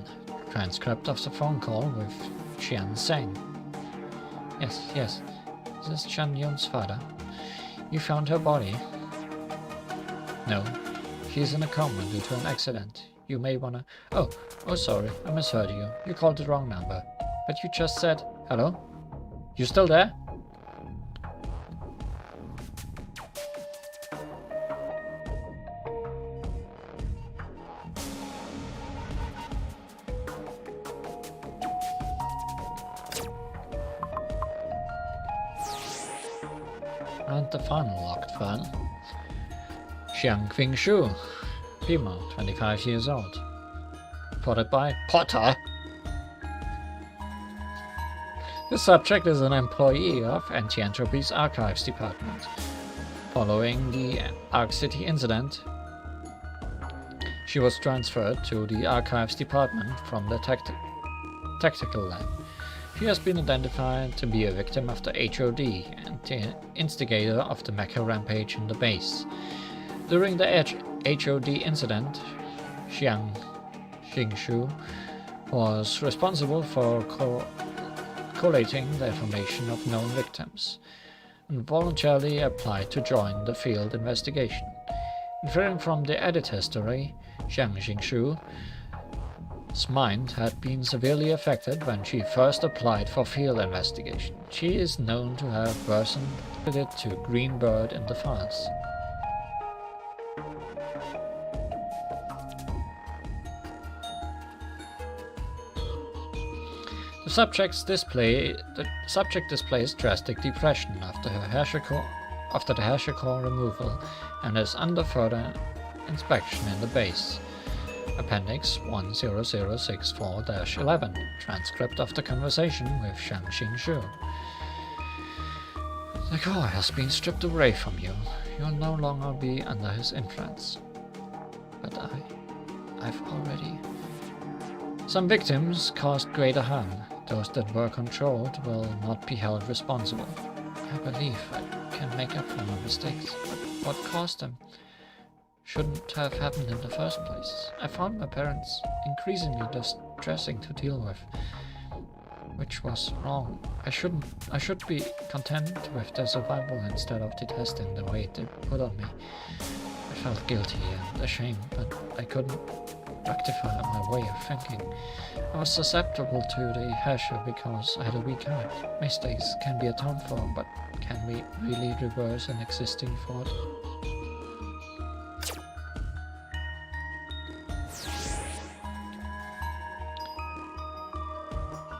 Transcript of the phone call with Qian Seng. Yes. This is Chen Yun's father. You found her body? No. She's in a coma due to an accident. You may wanna... Oh, sorry. I misheard you. You called the wrong number. But you just said... Hello? You still there? And the final locked file. Xiang Qing-shu, female, 25 years old. Reported by Potter. The subject is an employee of Anti-Entropy's Archives Department. Following the Arc City incident, she was transferred to the Archives Department from the Tactical Lab. She has been identified to be a victim of the HOD and the instigator of the mecha rampage in the base. During the HOD incident, Xiang Qing-shu was responsible for collating the information of known victims and voluntarily applied to join the field investigation. Inferring from the edit history, Xiang Qing-shu's mind had been severely affected when she first applied for field investigation. She is known to have worsened it to Green Bird in the files. The subject displays drastic depression after the harsher core removal and is under further inspection in the base. Appendix 10064-11. Transcript of the conversation with Xiang Qing-shu. The core has been stripped away from you. You'll no longer be under his influence. But I've already... Some victims caused greater harm. Those that were controlled will not be held responsible. I believe I can make up for my mistakes, but what caused them shouldn't have happened in the first place. I found my parents increasingly distressing to deal with, which was wrong. I should be content with their survival instead of detesting the weight they put on me. I felt guilty and ashamed, but I couldn't rectify my way of thinking. I was susceptible to the harsher because I had a weak heart. Mistakes can be atoned for, but can we really reverse an existing fault?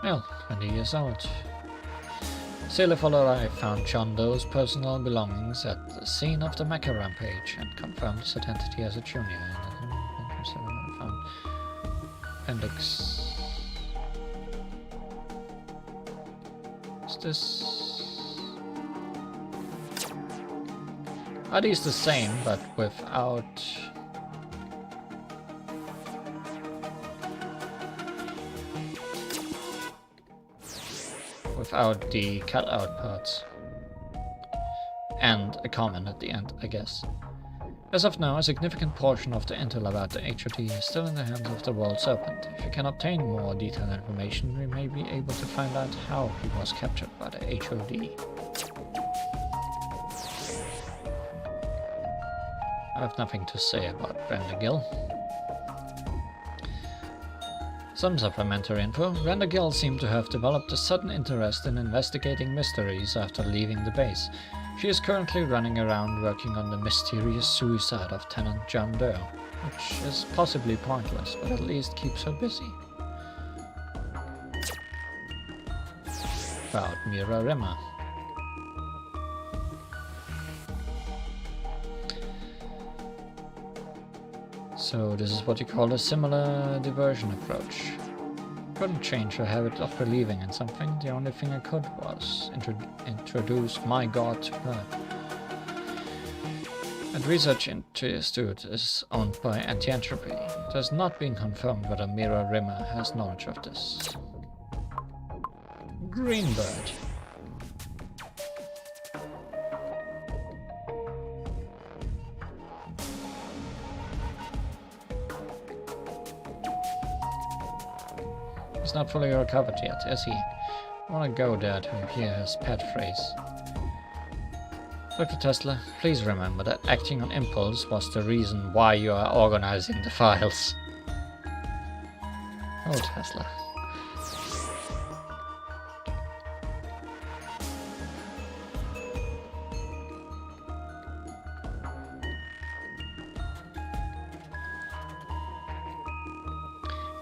Well, 20 years old. Sailor Follower found John Doe's personal belongings at the scene of the mecha rampage and confirmed his identity as a junior. Found appendix. Is this? Are these the same, but without? Without the cutout parts. And a comment at the end, I guess. As of now, a significant portion of the intel about the HOD is still in the hands of the World Serpent. If you can obtain more detailed information, we may be able to find out how he was captured by the HOD. I have nothing to say about Rendergill. Some supplementary info. Rendergill seemed to have developed a sudden interest in investigating mysteries after leaving the base. She is currently running around working on the mysterious suicide of Tenant John Doe, which is possibly pointless, but at least keeps her busy. About Mira Rimmer. So this is what you call a similar diversion approach. Couldn't change her habit of believing in something. The only thing I could was introduce my god to her. And Research Institute is owned by Anti-Entropy. It has not been confirmed whether Mira Rimmer has knowledge of this. Greenbird. He's not fully recovered yet, is he? I want to go there to hear his pet phrase. Dr. Tesla, please remember that acting on impulse was the reason why you are organizing the files. Oh, Tesla.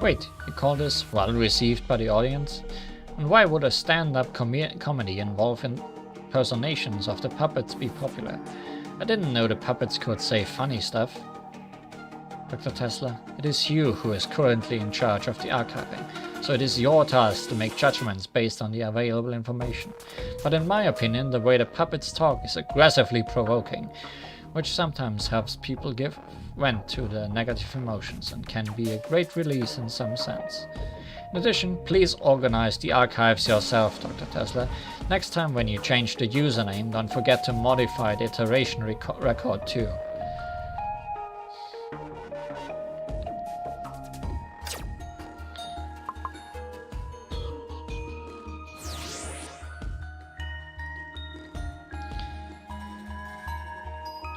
Wait, you call this well received by the audience? And why would a stand-up comedy involve impersonations of the puppets be popular? I didn't know the puppets could say funny stuff. Dr. Tesla, it is you who is currently in charge of the archiving, so it is your task to make judgments based on the available information. But in my opinion, the way the puppets talk is aggressively provoking, which sometimes helps people give vent to the negative emotions and can be a great release in some sense. In addition, please organize the archives yourself, Dr. Tesla. Next time when you change the username, don't forget to modify the iteration record too.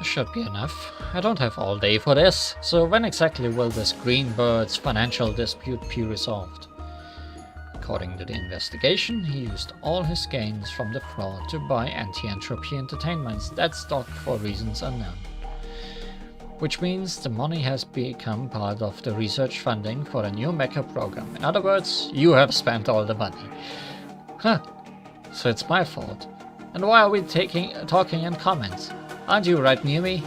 Should be enough. I don't have all day for this, so when exactly will this Greenbird's financial dispute be resolved? According to the investigation, he used all his gains from the fraud to buy anti-entropy entertainments that stocked for reasons unknown. Which means the money has become part of the research funding for the new mecha program. In other words, you have spent all the money. Huh. So it's my fault. And why are we talking in comments? Aren't you right near me?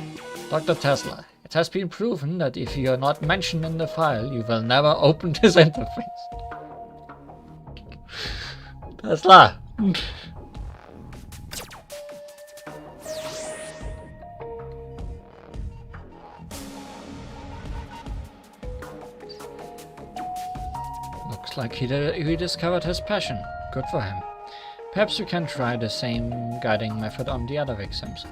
Dr. Tesla, it has been proven that if you are not mentioned in the file, you will never open this interface. Tesla! Looks like he rediscovered his passion. Good for him. Perhaps we can try the same guiding method on the other victims.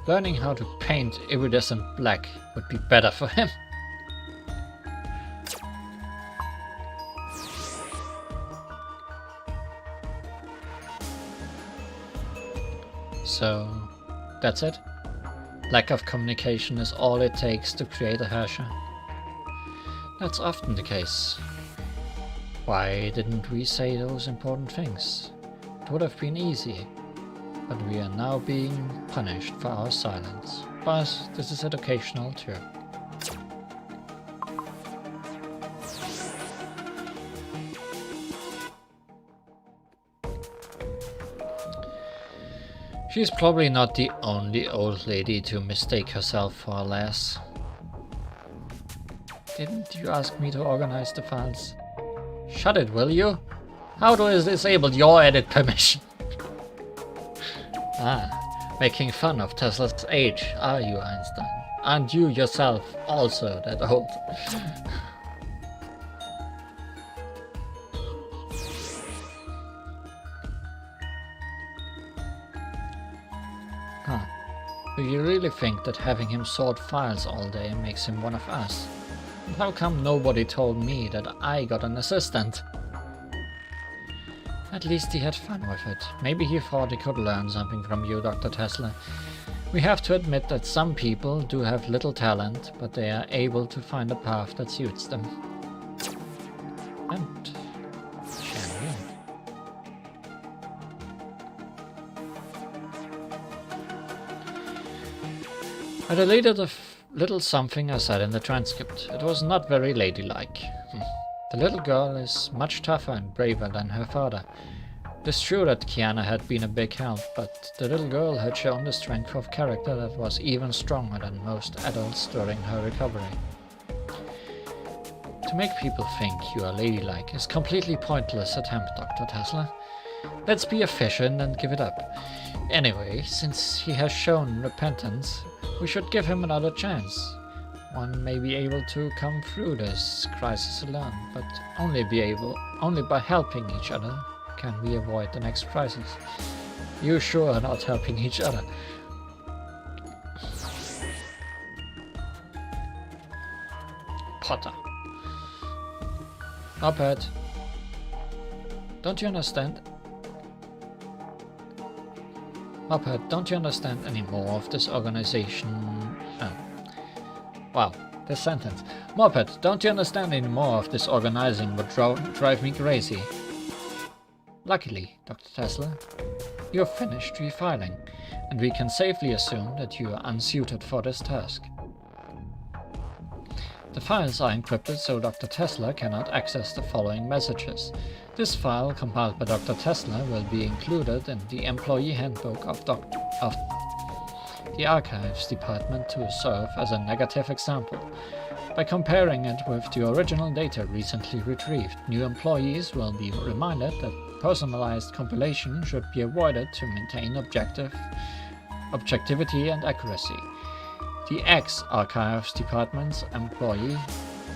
Learning how to paint iridescent black would be better for him. So, that's it? Lack of communication is all it takes to create a Herrscher? That's often the case. Why didn't we say those important things? It would have been easy. But we are now being punished for our silence. But this is educational too. She's probably not the only old lady to mistake herself for a lass. Didn't you ask me to organize the files? Shut it, will you? How do I disable your edit permission? Making fun of Tesla's age, are you, Einstein? Aren't you yourself also that old? Do you really think that having him sort files all day makes him one of us? And how come nobody told me that I got an assistant? At least he had fun with it. Maybe he thought he could learn something from you, Dr. Tesla. We have to admit that some people do have little talent, but they are able to find a path that suits them. And genuine. I deleted a little something I said in the transcript. It was not very ladylike. The little girl is much tougher and braver than her father. It is true that Kiana had been a big help, but the little girl had shown the strength of character that was even stronger than most adults during her recovery. To make people think you are ladylike is a completely pointless attempt, Dr. Tesla. Let's be efficient and give it up. Anyway, since he has shown repentance, we should give him another chance. One may be able to come through this crisis alone, but only by helping each other can we avoid the next crisis. You sure are not helping each other. Potter. Moped, don't you understand? Moped, don't you understand any more of this organization? Oh. Wow, this sentence. Moped, don't you understand any more of this organizing would drive me crazy? Luckily, Dr. Tesla, you have finished refiling, and we can safely assume that you are unsuited for this task. The files are encrypted so Dr. Tesla cannot access the following messages. This file, compiled by Dr. Tesla, will be included in the employee handbook of the Archives Department to serve as a negative example. By comparing it with the original data recently retrieved, new employees will be reminded that personalized compilation should be avoided to maintain objectivity and accuracy. The ex-Archives Department's employee,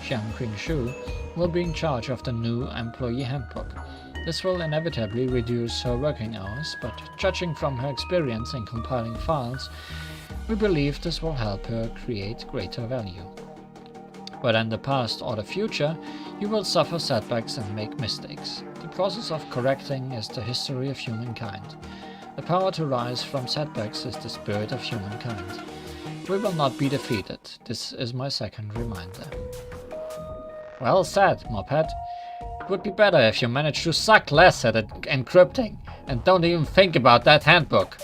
Xiang Qing-shu, will be in charge of the new employee handbook. This will inevitably reduce her working hours, but judging from her experience in compiling files, we believe this will help her create greater value. Whether in the past or the future, you will suffer setbacks and make mistakes. The process of correcting is the history of humankind. The power to rise from setbacks is the spirit of humankind. We will not be defeated. This is my second reminder. Well said, Moped. It would be better if you managed to suck less at encrypting and don't even think about that handbook.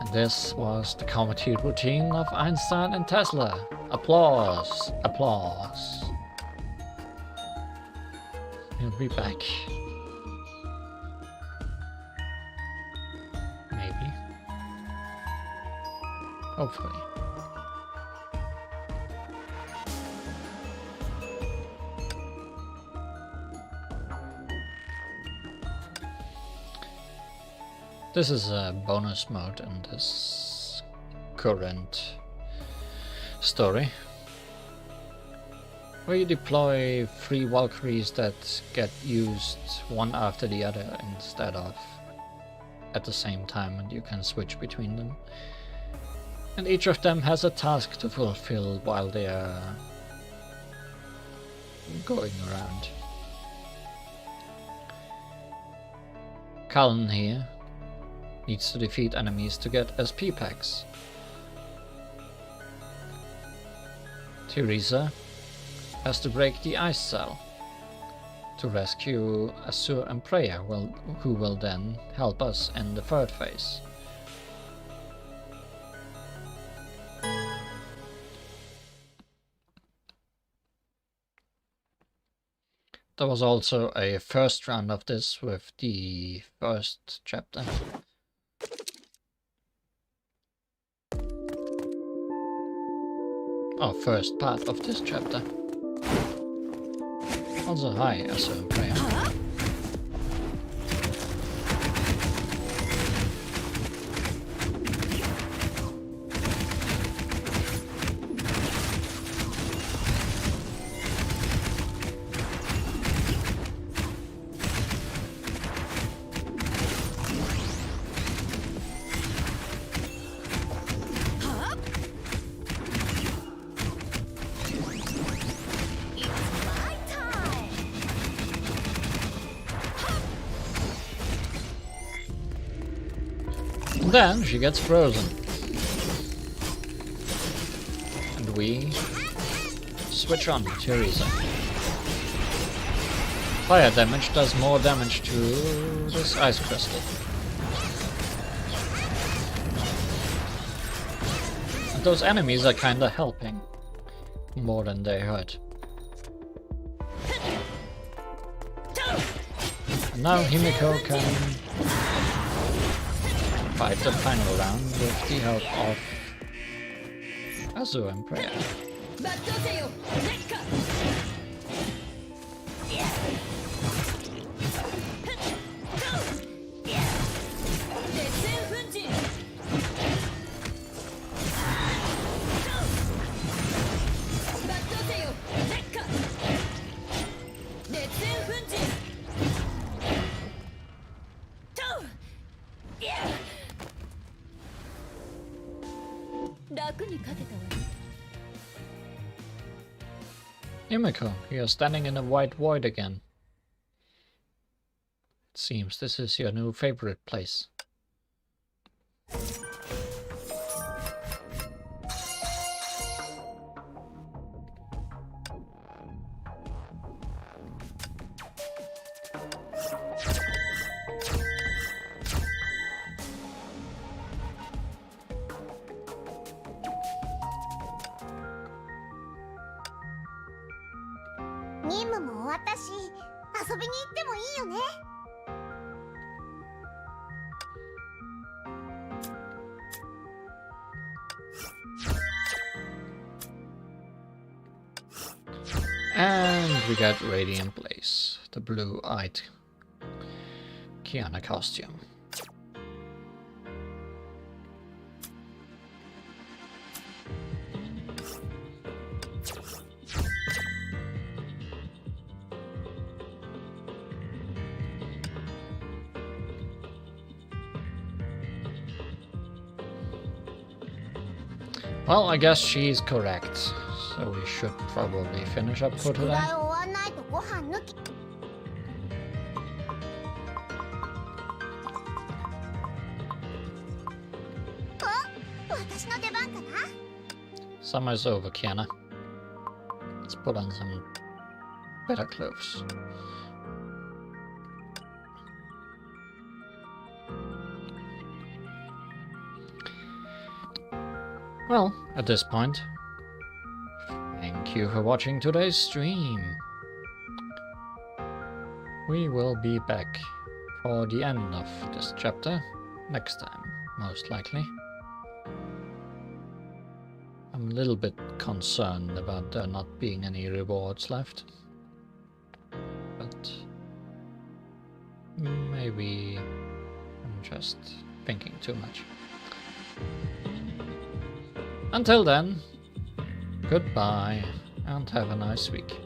And this was the comedy routine of Einstein and Tesla. Applause, applause. He'll be back. Maybe. Hopefully. This is a bonus mode in this current story, where you deploy 3 Valkyries that get used one after the other instead of at the same time, and you can switch between them. And each of them has a task to fulfill while they are going around. Cullen here needs to defeat enemies to get SP packs. Teresa has to break the ice cell to rescue Azure and Freya, who will then help us in the third phase. There was also a first round of this with the first chapter. Oh, first part of this chapter. Also, hi, Azure and Freya. And then she gets frozen. And we switch on Teresa. Fire damage does more damage to this ice crystal. And those enemies are kinda helping more than they hurt. And now Himiko can fight the final round with the help of Azure and Freya. 楽に勝てたわね。 Yumiko, you're standing in a white void again. It seems this is your new favorite place. And we got Radiant Blaze, the blue-eyed Kiana costume. Well, I guess she's correct, so we should probably finish up for today. Summer's over, Kiana. Let's put on some better clothes. Well, at this point, thank you for watching today's stream. We will be back for the end of this chapter next time, most likely. I'm a little bit concerned about there not being any rewards left, but maybe I'm just thinking too much. Until then, goodbye and have a nice week.